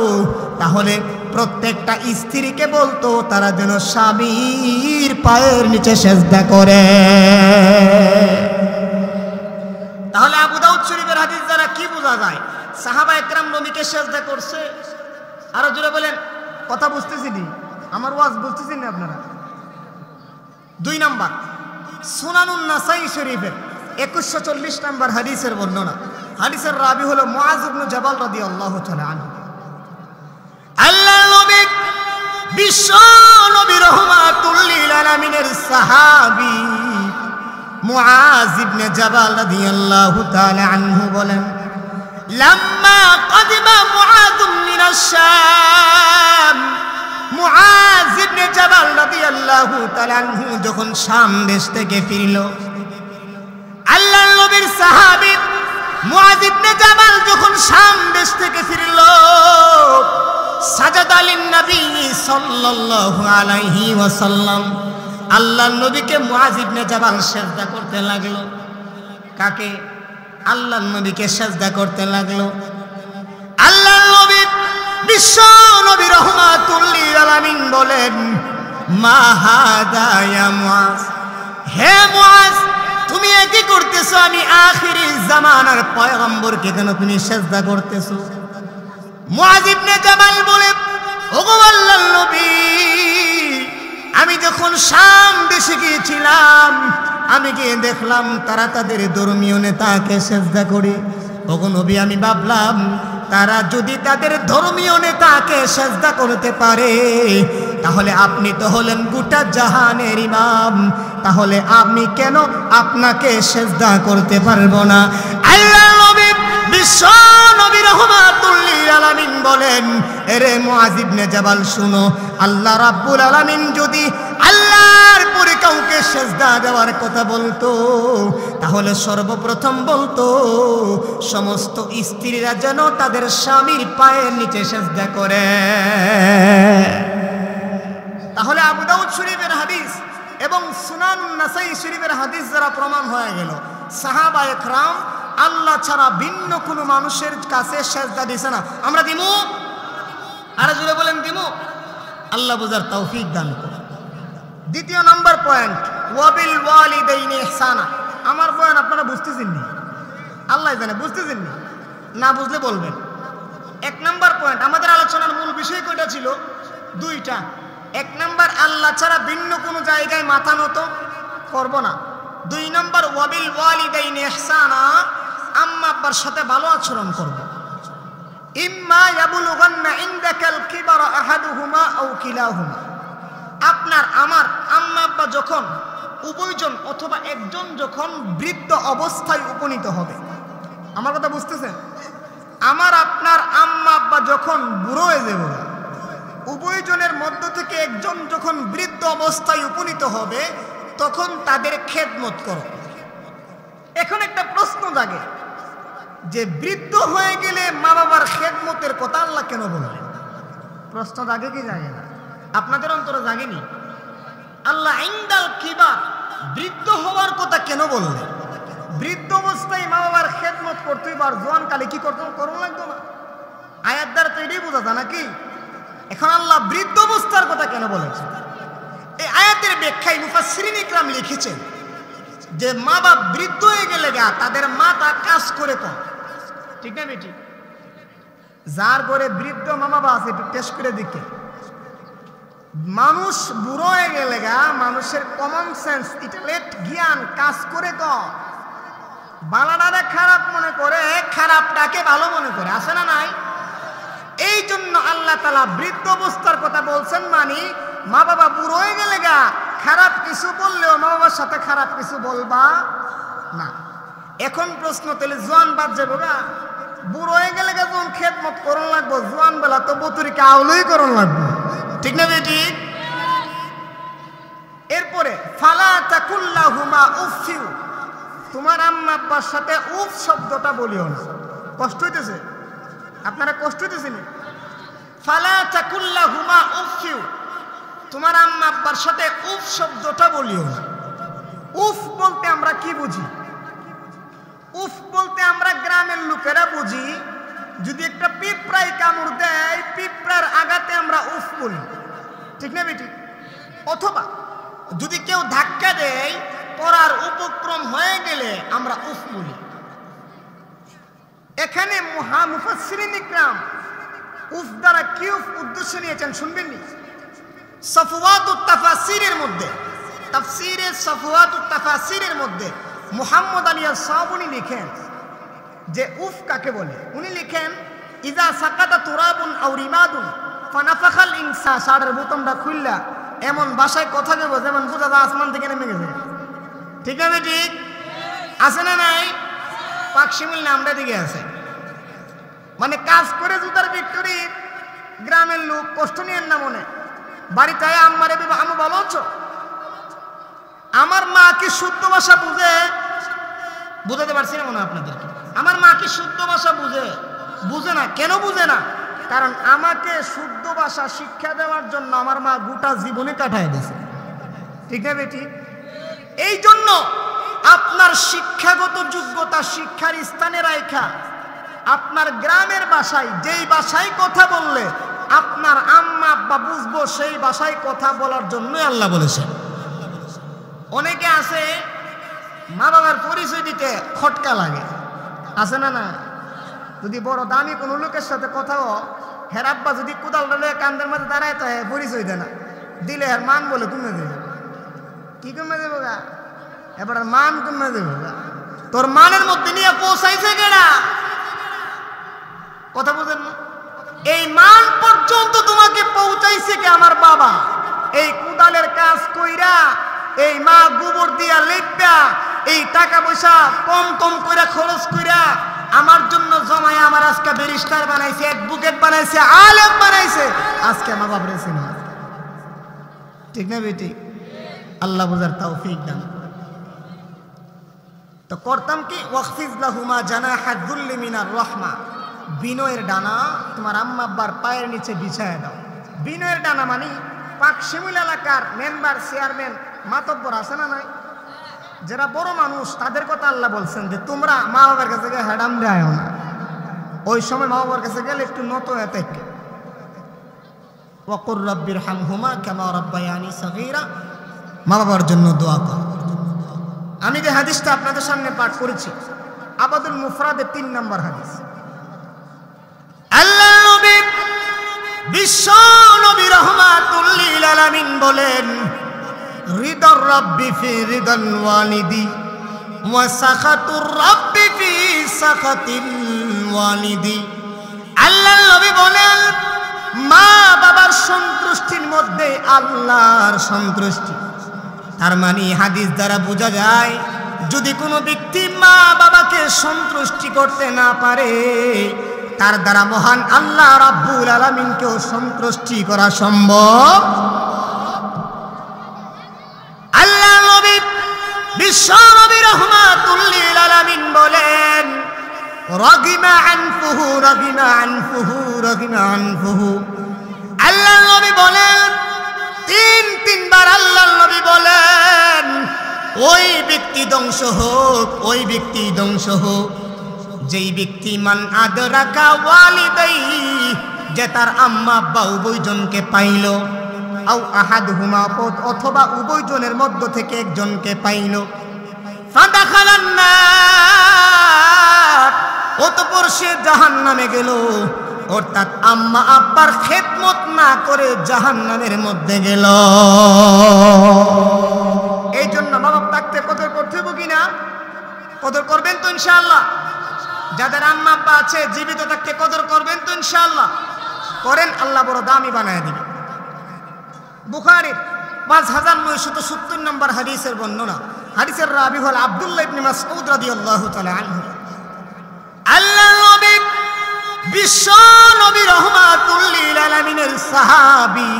তাহলে প্রত্যেকটা স্ত্রীকে বলতো তারা যেন স্বামীর পায়ের নিচে সিজদা করে। তাহলে আবু দাউদ শরীফের হাদিস দ্বারা কি বোঝা যায়? সাহাবা একরাম নবীকে সিজদা করছে। আরো জোরে বলেন, কথা বুঝতেছি নি? আমার ওয়াজ বুঝতেছেন না আপনারা? 2 নাম্বার, সুনানুন নাসাই শরীফের 2140 নাম্বার হাদিসের বর্ণনা। হাদিসের রাবি হলো মুআজ ইবনে জাবাল রাদিয়াল্লাহু তাআলা আনহু। আল্লাহর নবী বিশ্ব নবী রাহমাতুল লিল আলামিনের সাহাবী মুআজ ইবনে জাবাল রাদিয়াল্লাহু তাআলা আনহু বলেন, লাম্মা কদিমা মুআজ মিনাশ শাম, মুআজ ইবনে জাবাল রাদিয়াল্লাহু তাআলা আনহু যখন শাম দেশ থেকে ফিরল, আল্লাহর নবীর সাহাবী মুআজ ইবনে জাবাল যখন শাম দেশ থেকে ফিরল, সাজাদা লিন নবী সাল্লাল্লাহু আলাইহি ওয়াসাল্লাম, আল্লাহর নবীকে মুআজ ইবনে জাবাল সিজদা করতে লাগলো। কাকে? আল্লাহর নবীকে সিজদা করতে লাগলো। আল্লাহর নবী বিশ্ব নবী রাহমাতুল লিল আলামিন বলেন, মা হাদা ইয়া মুআজ, হে মুআজ, তুমি কি করতেছো? আমি আখিরি জামানার পয়গম্বরকে কেন তুমি সিজদা করতেছো? মুআজ ইবনে জাবাল বলে, ওগো আল্লাহর নবী, আমি যখন শাম দেশে গিয়েছিলাম, আমি গিয়ে দেখলাম তারা তাদের ধর্মীয় নেতাকে সিজদা করে। ওগো নবী, আমি ভাবলাম তারা যদি তাদের ধর্মীয় নেতাকে সিজদা করতে পারে, তাহলে আপনি তো হলেন গোটা জাহানের ইমাম, তাহলে আমি কেন আপনাকে সিজদা করতে পারবো না? আল্লাহর নবী বিশ্ব নবী রাহমাতুল লিল আলামিন বলেন, এরে মুআজ ইবনে জাবাল শুনো, আল্লাহ রাব্বুল আলামিন যদি আল্লাহর পরে কাউকে সিজদা দেওয়ার কথা বলতো, তাহলে সর্বপ্রথম বলতো সমস্ত স্ত্রীরা যেন তাদের স্বামীর পায়ের নিচে সিজদা করে। তাহলে আবু দাউদ শরীফের হাদিস এবং সুনান নাসাই শরীফের হাদিস দ্বারা প্রমাণ হয়ে গেল সাহাবা একরাম আল্লাহ ছাড়া ভিন্ন কোনো মানুষের কাছে সেজদা দিছে না। আমরা দিমু? আরে জোরে বলেন দিমু? আল্লাহ বুঝার তৌফিক দান করুন। দ্বিতীয় নম্বর পয়েন্ট, ওয়াবিল ওয়ালিদাইনি ইহসানা। আমার পয়েন্ট আপনারা বুঝতেছেন নি? আল্লাহ জানে বুঝতেছেন নি? না বুঝলে বলবেন। এক নম্বর পয়েন্ট, আমাদের আলোচনার মূল বিষয় কয়টা ছিল? দুইটা। এক নম্বর, আল্লাহ ছাড়া ভিন্ন কোনো জায়গায় মাথা নত করব না। দুই নম্বর, ওয়াবিল ওয়ালিদাইনি ইহসানা, আম্মা আব্বার সাথে ভালো আচরণ করব। ইম্মা ইয়াবলুগান্না ইনদাকাল কিবারা আহাদুহুমা আও কিলাহুমা। আপনার আমার আম্মা আব্বা যখন উভয়জন অথবা একজন যখন বৃদ্ধ অবস্থায় উপনীত হবে, আমার কথা বুঝতেছেন? আমার আপনার আম্মা আব্বা যখন বুড়ো হয়ে যাবে, উভয়জনের মধ্য থেকে একজন যখন বৃদ্ধ অবস্থায় উপনীত হবে, তখন তাদের খেদমত করো। এখন একটা প্রশ্ন জাগে যে বৃদ্ধ হয়ে গেলে মা বাবার খেদমতের কথা আল্লাহ কেন বললেন? প্রশ্ন জাগে কি জাগে না? আপনাদের অন্তরে জাগেনি? আল্লাহ ইনদাল কিবার, বৃদ্ধ হওয়ার কথা কেন বললেন? বৃদ্ধ অবস্থায় মা বাবার খেদমত করতে পার, জোয়ান কালে কি করুন লাগতো না? আয়াত দ্বারা তো এটাই বোঝা যায় নাকি? এখন আল্লাহ বৃদ্ধ অবস্থার কথা কেন বলেছেন? এই আয়াতের ব্যাখ্যায় মুফাসসিরিন ইকরাম লিখেছেন যে মা বাপ বৃদ্ধ হয়ে গেলে তাদের মাথা কাজ করে কম, ঠিক না বেটি? যার ঘরে বৃদ্ধ মা বাবা আছে একটু টেস্ট করে দিকে। মানুষ বুড়ো হয়ে গেলে মানুষের কমন সেন্স, ইন্টেলেক্ট, জ্ঞান কাজ করে কম। বালাটারে খারাপ মনে করে, খারাপটাকে ভালো মনে করে, আছে না নাই? এই জন্য আল্লাহ তাআলা বৃদ্ধ অবস্থার কথা বলছেন, মানে মা বাবা বুড়ো হয়ে গেলে খারাপ কিছু বললেও মা বাবার সাথে খারাপ কিছু বলবা না। এখন প্রশ্ন, তাহলে জোয়ান বাদ যাবো বুড়ো হয়ে গেলে যখন খেদমত করন লাগবো, জোয়ান বেলা তো বতুরিকে আউলই করন লাগবো, ঠিক না বেটি? এরপরে ফালা তাকুল্লাহুমা উফিউ, তোমার আম্মা আব্বার সাথে উফ শব্দটা বলিও না। কষ্ট হইতেছে? আপনারা কষ্ট হইতেছে না? ফালা তাকুল্লাহুমা উফিউ, তোমার আম্মা আব্বার সাথে উফ শব্দটা বলিও না। উফ বলতে আমরা কি বুঝি? উফ বলতে আমরা গ্রামের লোকেরা বুঝি, যদি একটা পিঁপড়ায় কামড় দেয়, পিঁপড়ার আঘাতে আমরা উফ বলি, ঠিক না বেটি? অথবা যদি কেউ ধাক্কা দেয়, পড়ার উপক্রম হয়ে গেলে আমরা উফ বলি। এখানে মুফাসসিরিন ইকরাম উফ দ্বারা কি উদ্দেশ্য নিয়েছেন শুনবেন নি? সফওয়াতুত তাফাসিরের মধ্যে, তাফসিরে সফওয়াতুত তাফাসিরের মধ্যে মুহাম্মদ আলী আস-সাবুনি লিখেন যে উফ কাকে বলে। উনি লিখেন, ইজা সাকাতা তুরাবুন আও রিমাদুন ফানাফাখাল ইনসা, শাড়ের বোতামটা খুললা এমন ভাষায় কথা দেব যেমন বোঝা যায় আসমান থেকে নেমে গেছে, ঠিক আছে? ঠিক আছে না নাই? পাকশিমুল নামটা দিকে আছে, মানে কাজ করে জুতার ভিক্টরি। গ্রামের লোক কষ্ট নিয়েন না মনে, বাড়িতে আম্মারে আমি ভালো আছো? আমার মা কি শুদ্ধ ভাষা বুঝে? বুঝাতে পারছি না মনে হয় আপনাদেরকে। আমার মা কি শুদ্ধ ভাষা বুঝে? বুঝে না। কেন বুঝে না? কারণ আমাকে শুদ্ধ ভাষা শিক্ষা দেওয়ার জন্য আমার মা গোটা জীবনে কাটায় দিয়েছে, ঠিক না বেটি? এই জন্য আপনার শিক্ষাগত যোগ্যতা শিক্ষার স্থানে রাখা, আপনার গ্রামের ভাষায় যেই ভাষায় কথা বললে আপনার আম্মা আব্বা বুঝবো, সেই ভাষায় কথা বলার জন্যই আল্লাহ বলেছেন। অনেকে আছে মা বাবার পরিচয় দিতে খটকা লাগে, আছে না? না, যদি বড় দামি কোনো লোকের সাথে কথাও হেরাব্বা যদি কোদাল ডালে কান্দের মাঝে দাঁড়ায় তো পরিচয় দেয় না, দিলে হের মান বলে কমে দেবে। কি কমে দেবো গা? এবার মান কমে দেবো গা। তোর মানের মধ্যে নিয়ে পৌঁছাইছে কেনা? কথা বুঝেন না? এই মান পর্যন্ত তোমাকে পৌঁছাইছে কে? আমার বাবা এই কোদালের কাজ কইরা, এই মা গোবর দিয়া লেপা, এই টাকা পয়সা কম কম কইরা খরচ কইরা আমার জন্য জমায় আমার আজকে ব্যারিস্টার বানাইছে, অ্যাডভোকেট বানাইছে, আলেম বানাইছে। আজকে মা বাবা রেছে না, ঠিক না বেটি? আল্লাহ বুঝার তৌফিক দান। তো করতাম কি, ওয়াকফিজ লাহুমা জানাহা যুল্লি মিনার রাহমা, বিনয়ের ডানা তোমার আম্মা আব্বার পায়ের নিচে বিছায় দাও। বিনয়ের ডানা মানে পাকশিমুল এলাকার মেম্বার চেয়ারম্যান মাতব্বর আছে না নাই, যারা বড় মানুষ তাদের কথা আল্লাহ বলছেন যে তোমরা মা বাবার কাছে গিয়ে হেডাম দেয় না, ওই সময় মা বাবার কাছে গেলে একটু নত এতে ওয়াকুর রব্বির হামহুমা কামা রাব্বায়ানি সগীরা, মা বাবার জন্য দোয়া কর। আমি যে হাদিসটা আপনাদের সামনে পাঠ করেছি আবাদুল মুফরাদের 3 নম্বর হাদিস। আল্লাহ নবী বিশ্ব নবী রাহমাতুল লিল আলামিন বলেন, রিদার রাব্বি ফি রিদাল ওয়ালিদি ওয়া সাখাতুর রাব্বি ফি সাখাতিল ওয়ালিদি। আল্লাহ নবী বলেন, মা বাবার সন্তুষ্টির মধ্যে আল্লাহর সন্তুষ্টি। তার মানে হাদিস দ্বারা বোঝা যায় যদি কোনো ব্যক্তি মা বাবাকে সন্তুষ্টি করতে না পারে তার দ্বারা মহান আল্লাহ রাব্বুল আলামিনকেও সন্তুষ্টি করা সম্ভব। আল্লাহ নবী বিশ্ব নবী রাহমাতুল লিল আলামিন বলেন, রাগিমা আনফুহু রাগিমা আনফুহু রাগিমা আনফুহু। আল্লাহ নবী বলেন, 3বার আল্লাহ নবী বলেন ওই ব্যক্তি ধ্বংস হোক, ওই ব্যক্তি ধ্বংস হোক যেই ব্যক্তি মান আদরাকা ওয়ালিদাইহি, যে তার আম্মা আব্বা উভয়জনকে পাইল, আও আহাদুহুমা, অথবা উভয়জনের মধ্য থেকে একজনকে পাইল, ফাদাখালান নার, অতঃপর সে জাহান্নামে গেল, অর্থাৎ আম্মা আব্বার খেদমত না করে জাহান্নামের মধ্যে গেল। এই জন্য মা বাপ থাকতে কদর করতে হবে কিনা? কদর করবেন তো ইনশাআল্লাহ। যাদের আম্মা আব্বা আছে জীবিত থাকতে কদর করবেন তো ইনশাআল্লাহ। করেন, আল্লাহ বড় দামি বানায় দিবে। বুখারীর 5970 নম্বর হাদিসের বর্ণনা। হাদিসের রাবি হল আব্দুল্লাহ ইবনে মাসউদ রাদিয়াল্লাহু তাআলা আনহু। আল্লাহ নবী বিশ্ব নবী রাহমাতুল লিল আলামিনের সাহাবী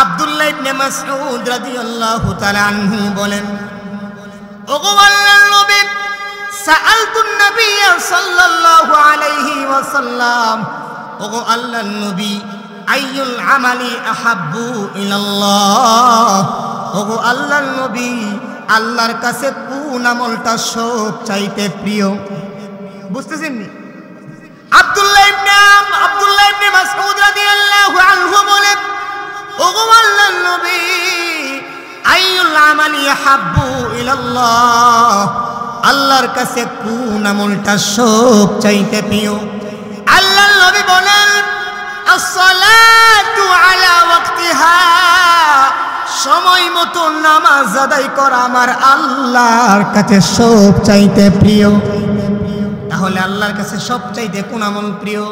আব্দুল্লাহ ইবনে মাসউদ রাদিয়াল্লাহু তাআলা আনহু বলেন, ওগো আল্লাহর নবী, সাআলতুন নবী সাল্লাল্লাহু আলাইহি ওয়াসাল্লাম, ওগো আল্লাহর নবী, আইয়ুল আমালি আহাব্বু ইলাল্লাহ, ওগো আল্লাহর নবী, আল্লাহর কাছে কোন আমলটা সবচাইতে প্রিয়? বুঝতেছেন নি? আব্দুল্লাহ ইবনে মাসউদ রাদিয়াল্লাহু আনহু বলেন, ওগো আল্লাহর নবী, আইয়ুল আমালি আহাব্বু ইলাল্লাহ, আল্লাহর কাছে কোন আমলটা সবচাইতে প্রিয়? আল্লাহর নবী বলেন, আসসালাতু আলা ওয়াক্তিহা, সময় মতো নামাজ আদায় করা আমার আল্লাহর কাছে সবচাইতে প্রিয়। তাহলে আল্লাহর কাছে সবচাইতে কোন আমল প্রিয়?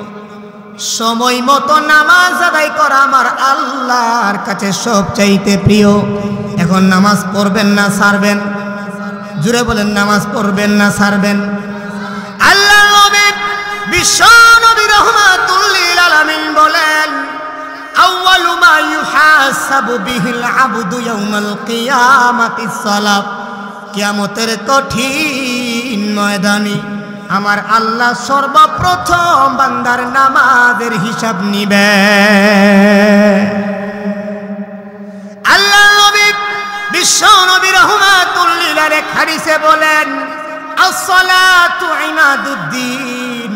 সময় মতো নামাজ আদায় করা আমার আল্লাহর কাছে সবচাইতে প্রিয়। এখন নামাজ পড়বেন না ছাড়বেন? জুড়ে বলেন, নামাজ পড়বেন না ছাড়বেন? আল্লাহ নবী বিশ্ব নবী রাহমাতুল লিল আলামিন বলেন, আউয়ালু মা ইউহাসাবু বিহিল আবদু ইয়াউমাল কিয়ামাতিস সালাত, কিয়ামতের কঠিন ময়দানে আমার আল্লাহ সর্বপ্রথম বান্দার নামাজের হিসাব নিবে। আল্লাহ নবী বিশ্ব নবী রাহমাতুল লিল আলাইহি হাদিসে বলেন, আসসালাতু ইমাদুদ্দিন,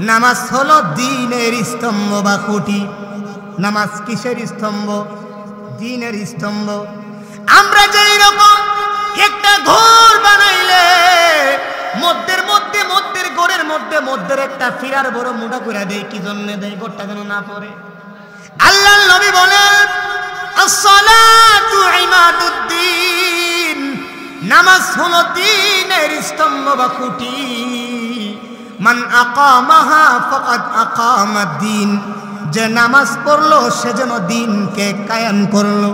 নামাজ হলো দ্বীনের স্তম্ভ বা খুঁটি। নামাজ কিসের স্তম্ভ? দ্বীনের স্তম্ভ। আমরা যেই রকম একটা ঘর বানাইলে মধ্যের ঘরের মধ্যে একটা ফিরার বড় মোটা করে দেয়, কি জন্য দেয়? ঘরটা যেন না পড়ে। আল্লাহর নবী বলেন, আসসালাতু ইমাদুদ্দিন, নামাজ হলো দ্বীনের স্তম্ভ বা খুঁটি। মান আকামাহা ফাকাদ আকামাদ্দিন, যে নামাজ পড়লো সে যেন দ্বীনকে কায়েম করলো।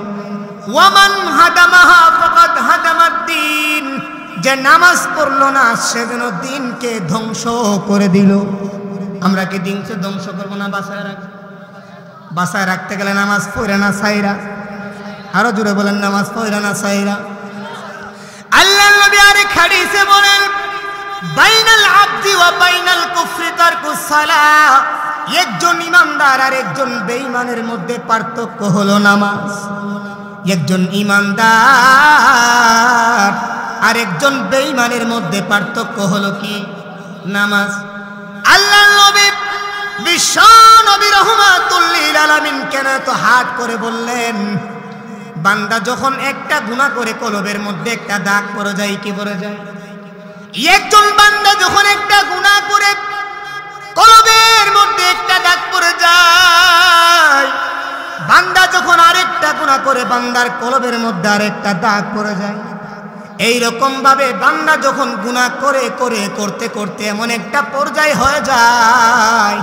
ওয়া মান হাদামাহা ফাকাদ হাদামাদ্দিন, যে নামাজ পড়লো না সে যেন দ্বীনকে ধ্বংস করে দিল। আমরা কি দ্বীনকে ধ্বংস করবো না বাঁচায় রাখবো? বাঁচায় রাখতে গেলে নামাজ পড়ে না সাইরা। আরো জোরে বলেন, নামাজ পড়ে না সাইরা। আল্লাহর নবী আরেক হাদিসে বলেন, বাইনাল আবদি ওয়া বাইনাল কুফরি তারকুস সালাহ, একজন ইমানদার আর একজন বেঈমানের মধ্যে পার্থক্য হলো নামাজ। একজন ইমানদার আর একজন বেঈমানের মধ্যে পার্থক্য হলো কি? নামাজ। আল্লাহর নবী বিশ্ব নবী রাহমাতুল লিল আলামিন কেন তো হাত করে বললেন, বান্দা যখন একটা গুনাহ করে কলবের মধ্যে একটা দাগ পড়ে যায়, কি পড়ে যায়? একজন বান্দা যখন একটা গুনাহ করে কলবের মধ্যে একটা দাগ পড়ে যায়, বান্দা যখন আরেকটা গুনাহ করে বান্দার কলবের মধ্যে আরেকটা দাগ পড়ে যায়। এই রকম ভাবে বান্দা যখন গুনাহ করে করতে করতে এমন একটা পর্যায় হয়ে যায়,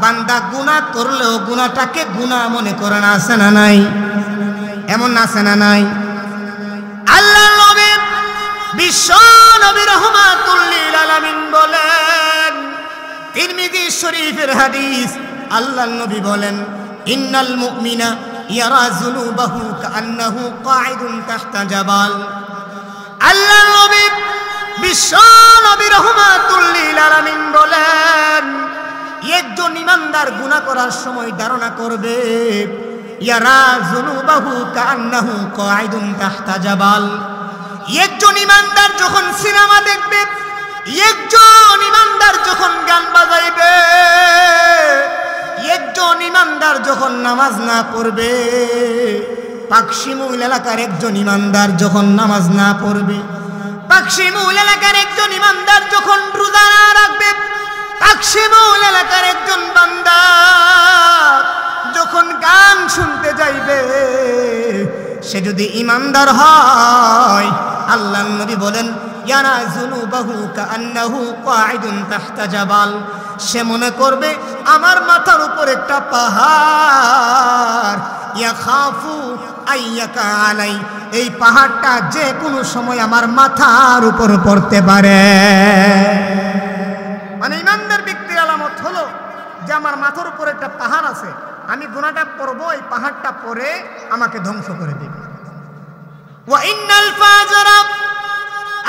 বান্দা গুনাহ করলেও গুনাহটাকে গুনাহ মনে করে না, আছে না নাই? এমন আছে না নাই? আল্লাহর নবী বিশ্ব নবী রাহমাতুল লিল আলামিন বলেন, তিরমিজি শরীফের হাদিস, আল্লাহর নবী বলেন, ইন্নাল মুমিনা ইয়ারা যুনুবাহু কাআন্নাহু কাঈদুন তাহতা জাবাল। আল্লাহর নবী বিশ্ব নবী রাহমাতুল লিল আলামিন বলেন, একজন ইমানদার গুনাহ করার সময় ধারণা করবে, ইয়ারা যুনুবাহু কাআন্নাহু কাঈদুন তাহতা জাবাল। একজন ইমানদার যখন সিনেমা দেখবে, একজন ইমানদার যখন গান বাজাইবে, একজন ইমানদার যখন নামাজ না পড়বে, পাকশিমুল এলাকার একজন ইমানদার যখন নামাজ না পড়বে, পাকশিমুল এলাকার একজন ইমানদার যখন রোজা না রাখবে, পাকশিমুল এলাকার একজন বান্দা যখন গান শুনতে যাইবে, সে যদি ইমানদার হয়, আল্লাহর নবী বলেন, ইয়ারা যুনুবাহু কাআন্নাহু কাঈদুন তাহতা জাবাল। সে মনে করবে আমার মাথার উপর একটা পাহাড়, ইয়াখাফু আইয়াকা আলাই, এই পাহাড়টা যে কোনো সময় আমার মাথার উপর পড়তে পারে। মানে ইমানদার ব্যক্তির আলামত হলো যে আমার মাথার উপর একটা পাহাড় আছে, আমি গুনাহটা করব, এই পাহাড়টা পরে আমাকে ধ্বংস করে দিবে। ওয়া ইন্নাল ফাজরা,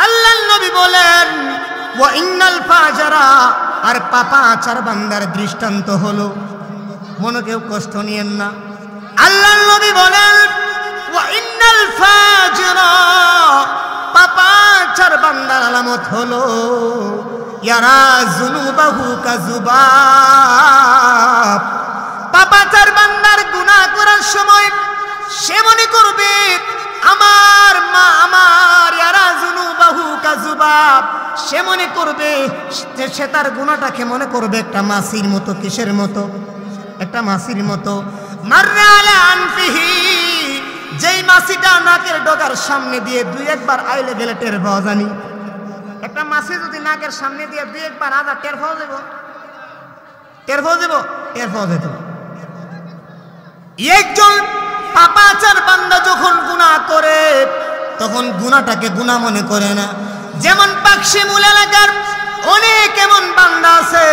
আল্লাহর নবী বলেন, ওয়া ইন্নাল ফাজরা, আর পাপাচার বান্দার দৃষ্টান্ত হলো, মনে কেউ কষ্ট নিয়েন না, আল্লাহর নবী বলেন, ওয়া ইন্নাল ফাজরা, পাপাচার বান্দার আলামত হলো, ইয়ারা যুনুবাহু কাযুবাব। পাপাচার বান্দার গুনাহ করার সময় সে মনে করবে আমার মা আমার, ইয়ারা যুনুবাহু কাযুবাব, সে মনে করবে সে তার গুনাহটাকে মনে করবে একটা মাছির মতো। কিসের মতো? একটা মাছির মতো। মাররা আলা আনফিহি, যেই মাছিটা নাকের ডগার সামনে দিয়ে দুই একবার আইলে গেলে টের পাওয়া জানি। একটা মাছি যদি নাকের সামনে দিয়ে দুই একবার আদা টের পাওয়া যাব, টের পাওয়া যাব, টের পাওয়া যেত। একজন পাপাচার বান্দা যখন গুনাহ করে তখন গুনাহটাকে গুনাহ মনে করে না। যেমন পাকশিমুল এলাকার অনেক এমন বান্দা আছে,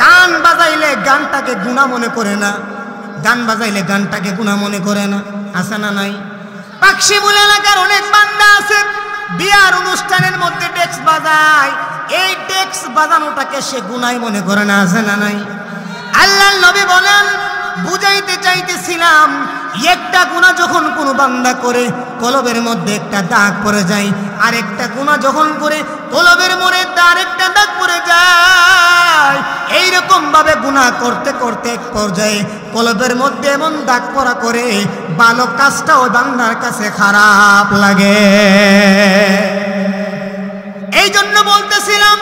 গান বাজাইলে গানটাকে গুনাহ মনে করে না, গান বাজাইলে গানটাকে গুনাহ মনে করে না, আছে না নাই? পাকশিমুল এলাকার অনেক বান্দা আছে, বিয়ার অনুষ্ঠানের মধ্যে ডেক্স বাজায়, এই ডেক্স বাজানোটাকে সে গুনাহ মনে করে না, আছে না নাই? আল্লাহর নবী বলেন, বুঝাইতে চাইতেছিলাম, একটা গুনাহ যখন কোনো বান্দা করে কলবের মধ্যে একটা দাগ পড়ে যায়, আর একটা গুনাহ যখন করে কলবের মধ্যে আরেকটা দাগ পড়ে যায়, এইরকম ভাবে গুনাহ করতে করতে এক পর্যায়ে কলবের মধ্যে এমন দাগ পড়া করে ভালো কাজটা ওই বান্দার কাছে খারাপ লাগে। এই জন্য বলতেছিলাম,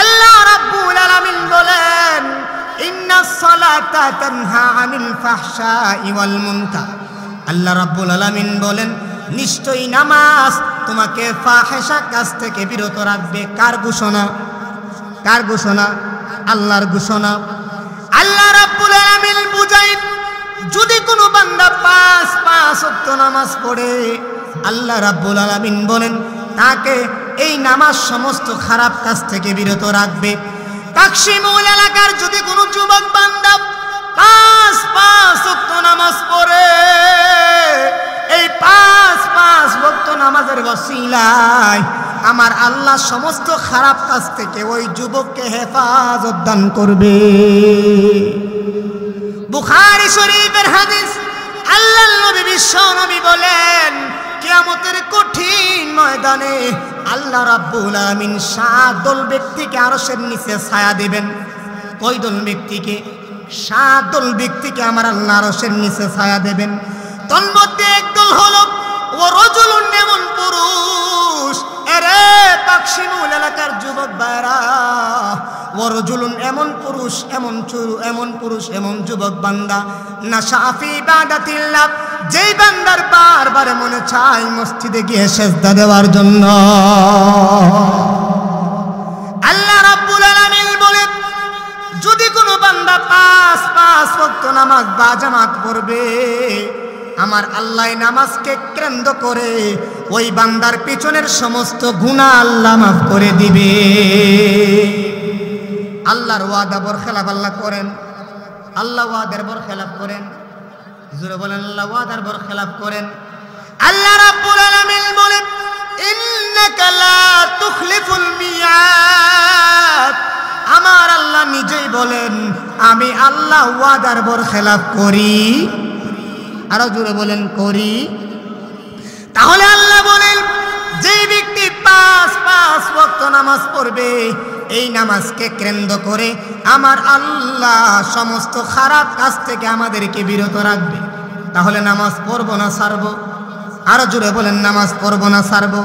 আল্লাহ রাব্বুল আলামিন বলেন, ইন্নাস সালাতা তানহা আনিল ফাহশাই ওয়াল মুনকার। আল্লাহ রাব্বুল আলামিন বলেন, নিশ্চয়ই নামাজ তোমাকে ফাহিশা কাজ থেকে বিরত রাখবে। কার ঘোষণা? কার ঘোষণা? আল্লাহর ঘোষণা। আল্লাহ রাব্বুল আলামিন বুঝাই, যদি কোনো বান্দা পাঁচ ওয়াক্ত নামাজ পড়ে, আল্লাহ রাব্বুল আলামিন বলেন তাকে এই নামাজ সমস্ত খারাপ কাজ থেকে বিরত রাখবে। পাকশিমুল এলাকার যদি কোনো যুবক বান্দা পাঁচ ওয়াক্ত নামাজ পড়ে, এই পাঁচ ওয়াক্ত নামাজের ওসিলায় আমার আল্লাহ সমস্ত খারাপ কাজ থেকে ওই যুবককে হেফাজত দান করবে। বুখারী শরীফের হাদিস, আল্লাহর নবী বিশ্ব নবী বলেন, কিয়ামতের কঠিন ময়দানে আল্লাহ রাব্বুল আলামিন 7 দল ব্যক্তিকে আরশের নিচে ছায়া দিবেন। কয় দল ব্যক্তিকে? 7 দল ব্যক্তিকে আমার আল্লাহ আরশের নিচে ছায়া দেবেন। তন্মধ্যে একদল হলো ও রাজুলুন, এমন পুরুষ, এরে পাকশিমুল এলাকার যুবক ভাইরা, ও রাজুলুন, এমন পুরুষ, এমন পুরুষ, এমন যুবক বান্দা, নাশা ফি ইবাদাতিল্লাহ, যেই বান্দার বারবার মনে চায় মসজিদে গিয়ে সিজদা দেওয়ার জন্য। আল্লাহ রাব্বুল আলামিন বলেন, যদি কোনো বান্দা 5 ওয়াক্ত নামাজ বা জামাত পড়বে, আমার আল্লাহ নামাজকে কেন্দ্র করে ওই বান্দার পিছনের সমস্ত গুনাহ আল্লাহ মাফ করে দিবে। আল্লাহর ওয়াদা বরখেলাপ আল্লাহ করেন, আল্লাহ ওয়াদার বরখেলাপ করেন। জোরে বলেন, আল্লাহ ওয়াদার বরখেলাপ করেন। আল্লাহ রাব্বুল আলামিন বলেন, ইন্নাকা লা তুখলিফুল মিয়াদ, আমার আল্লাহ নিজেই বলেন, আমি আল্লাহ ওয়াদার বরখেলাপ করি। আরো জোরে বলেন, করি। তাহলে আল্লাহ বলেন, যেই ব্যক্তি 5 ওয়াক্ত নামাজ পড়বে, এই নামাজকে কেন্দ্র করে আমার আল্লাহ সমস্ত খারাপ কাজ থেকে আমাদেরকে বিরত রাখবে। তাহলে নামাজ পড়বো না ছাড়বো? আরো জোরে বলেন, নামাজ পড়বো না ছাড়বো?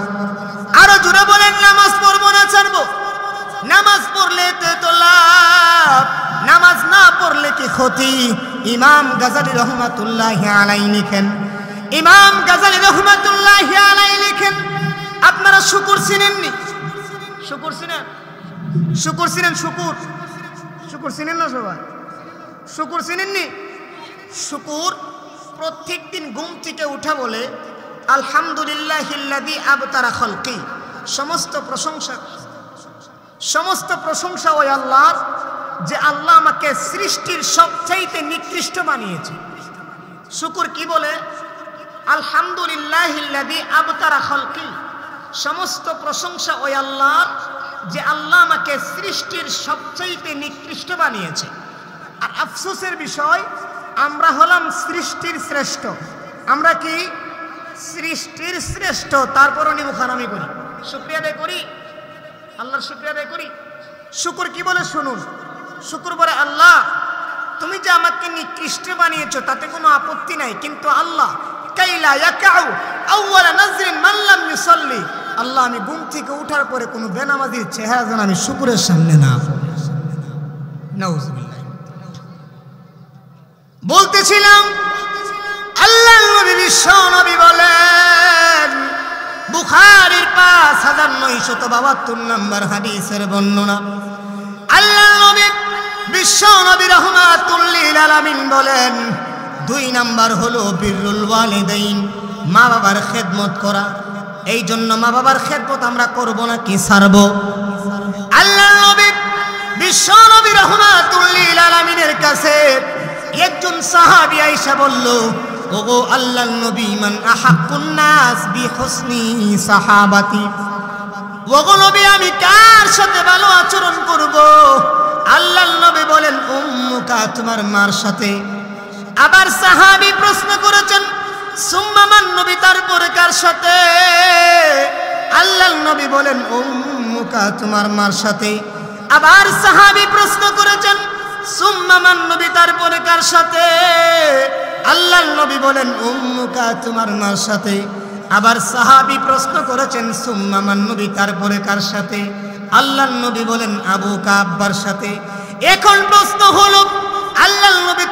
আরো জোরে বলেন, নামাজ পড়বো না ছাড়বো? নামাজ পড়লে তো লাভ, নামাজ না পড়লে কি ক্ষতি? ইমাম গাজালি রহমাতুল্লাহি আলাইহি লিখেন, ইমাম গাজালি রহমাতুল্লাহি আলাইহি লিখেন, আপনারা শুকর চিনেননি? শুকর চিনেন? শুকর চিনেন? শুকর চিনেন না সবাই? শুকর চিনেননি? শুকর প্রত্যেক দিন ঘুম থেকে উঠা বলে, আলহামদুলিল্লাহিল্লাযী আবতারা খালকি, সমস্ত প্রশংসা ওই আল্লাহর, যে আল্লাহ আমাকে সৃষ্টির সবচাইতে নিকৃষ্ট বানিয়েছে। শুকর কি বলে? আলহামদুলিল্লাহিল্লাযী আবতারা খালকি, সমস্ত প্রশংসা ওই আল্লাহর, যে আল্লাহ আমাকে সৃষ্টির সবচাইতে নিকৃষ্ট বানিয়েছে। আর আফসোসের বিষয়, আমরা হলাম সৃষ্টির শ্রেষ্ঠ। আমরা কি? সৃষ্টির শ্রেষ্ঠ, তারপরও নিমুখানামি করি, শুকরিয়া আদায় করি, আল্লাহর শুকরিয়া আদায় করি। শুকর কি বলে শুনুন। শুকর বলে, আল্লাহ তুমি যে আমাকে নিকৃষ্ট বানিয়েছো তাতে কোনো আপত্তি নাই, কিন্তু আল্লাহ কাইলা ইয়াকাউ আউয়ালা নাজরিন মান লাম ইউসাল্লি, আল্লাহ আমি ঘুম থেকে উঠার পরে কোনো বেনামাজির চেহারা যেন আমি শুকরের সামনে না পড়ি। নাউজুবিল্লাহ। বলতেছিলাম, আল্লাহর নবী বিশ্ব নবী বলেন, বুখারীর 5972 নম্বর হাদিসের বর্ণনা, আল্লাহর নবী বিশ্ব নবী রাহমাতুল লিল আলামিন বলেন, 2 নাম্বার হলো বিররুল ওয়ালিদাইন, মা বাবার খেদমত করা। এই জন্য মা বাবার খেদমত আমরা করব না কি ছাড়ব? আল্লাহর নবী বিশ্ব নবী রাহমাতুল লিল আলামিনের কাছে একজন সাহাবী আয়েশা বলল, ওগো আল্লাহর নবী, মান আহাক্কুন নাস বিহুসনি সাহাবাতি, ওগো নবী আমি কার সাথে ভালো আচরণ করব? আল্লাহর নবী বলেন, উম্মুকা, তোমার মার সাথে। আবার সাহাবী প্রশ্ন করেছেন, সুম্মা মান, নবী তারপরে কার সাথে? আল্লাহর নবী বলেন, উম্মুকা, তোমার মার সাথে। আবার সাহাবী প্রশ্ন করেছেন, সুম্মা মান, নবী তারপরে কার সাথে? আল্লাহর নবী বলেন, উম্মুকা, তোমার মার সাথে। আবার সাহাবী প্রশ্ন করেছেন, সুম্মা মান, নবী তারপরে কার সাথে? আল্লাহর নবী বলেন, আবুকা, আব্বার সাথে। এখন প্রশ্ন হলো, আল্লাহর নবী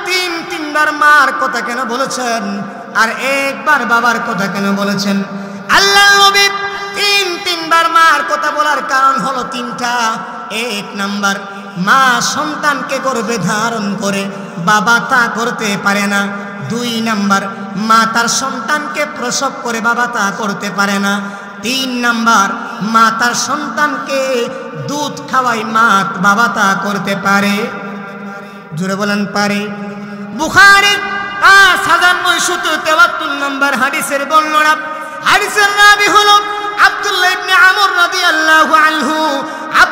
তিনবার মার কথা কেন বলেছেন আর একবার বাবার কথা কেন বলেছেন? আল্লাহর নবী তিনবার মার কথা বলার কারণ হলো 3টা। 1 নাম্বার, মা সন্তানকে গর্ভে ধারণ করে, বাবা তা করতে পারে না। 2 নাম্বার, মা তার সন্তানকে প্রসব করে, বাবা তা করতে পারে না। 3 নাম্বার, মা তার সন্তানকে দুধ খাওয়ায়, বাবা তা করতে পারে। জোরে বলেন, পারে। বুখারীর 5973 নম্বর হাদিসের বর্ণনা, হাদিসের রাবি হলো আব্দুল্লাহ ইবনে আমর রাদিয়াল্লাহু আনহু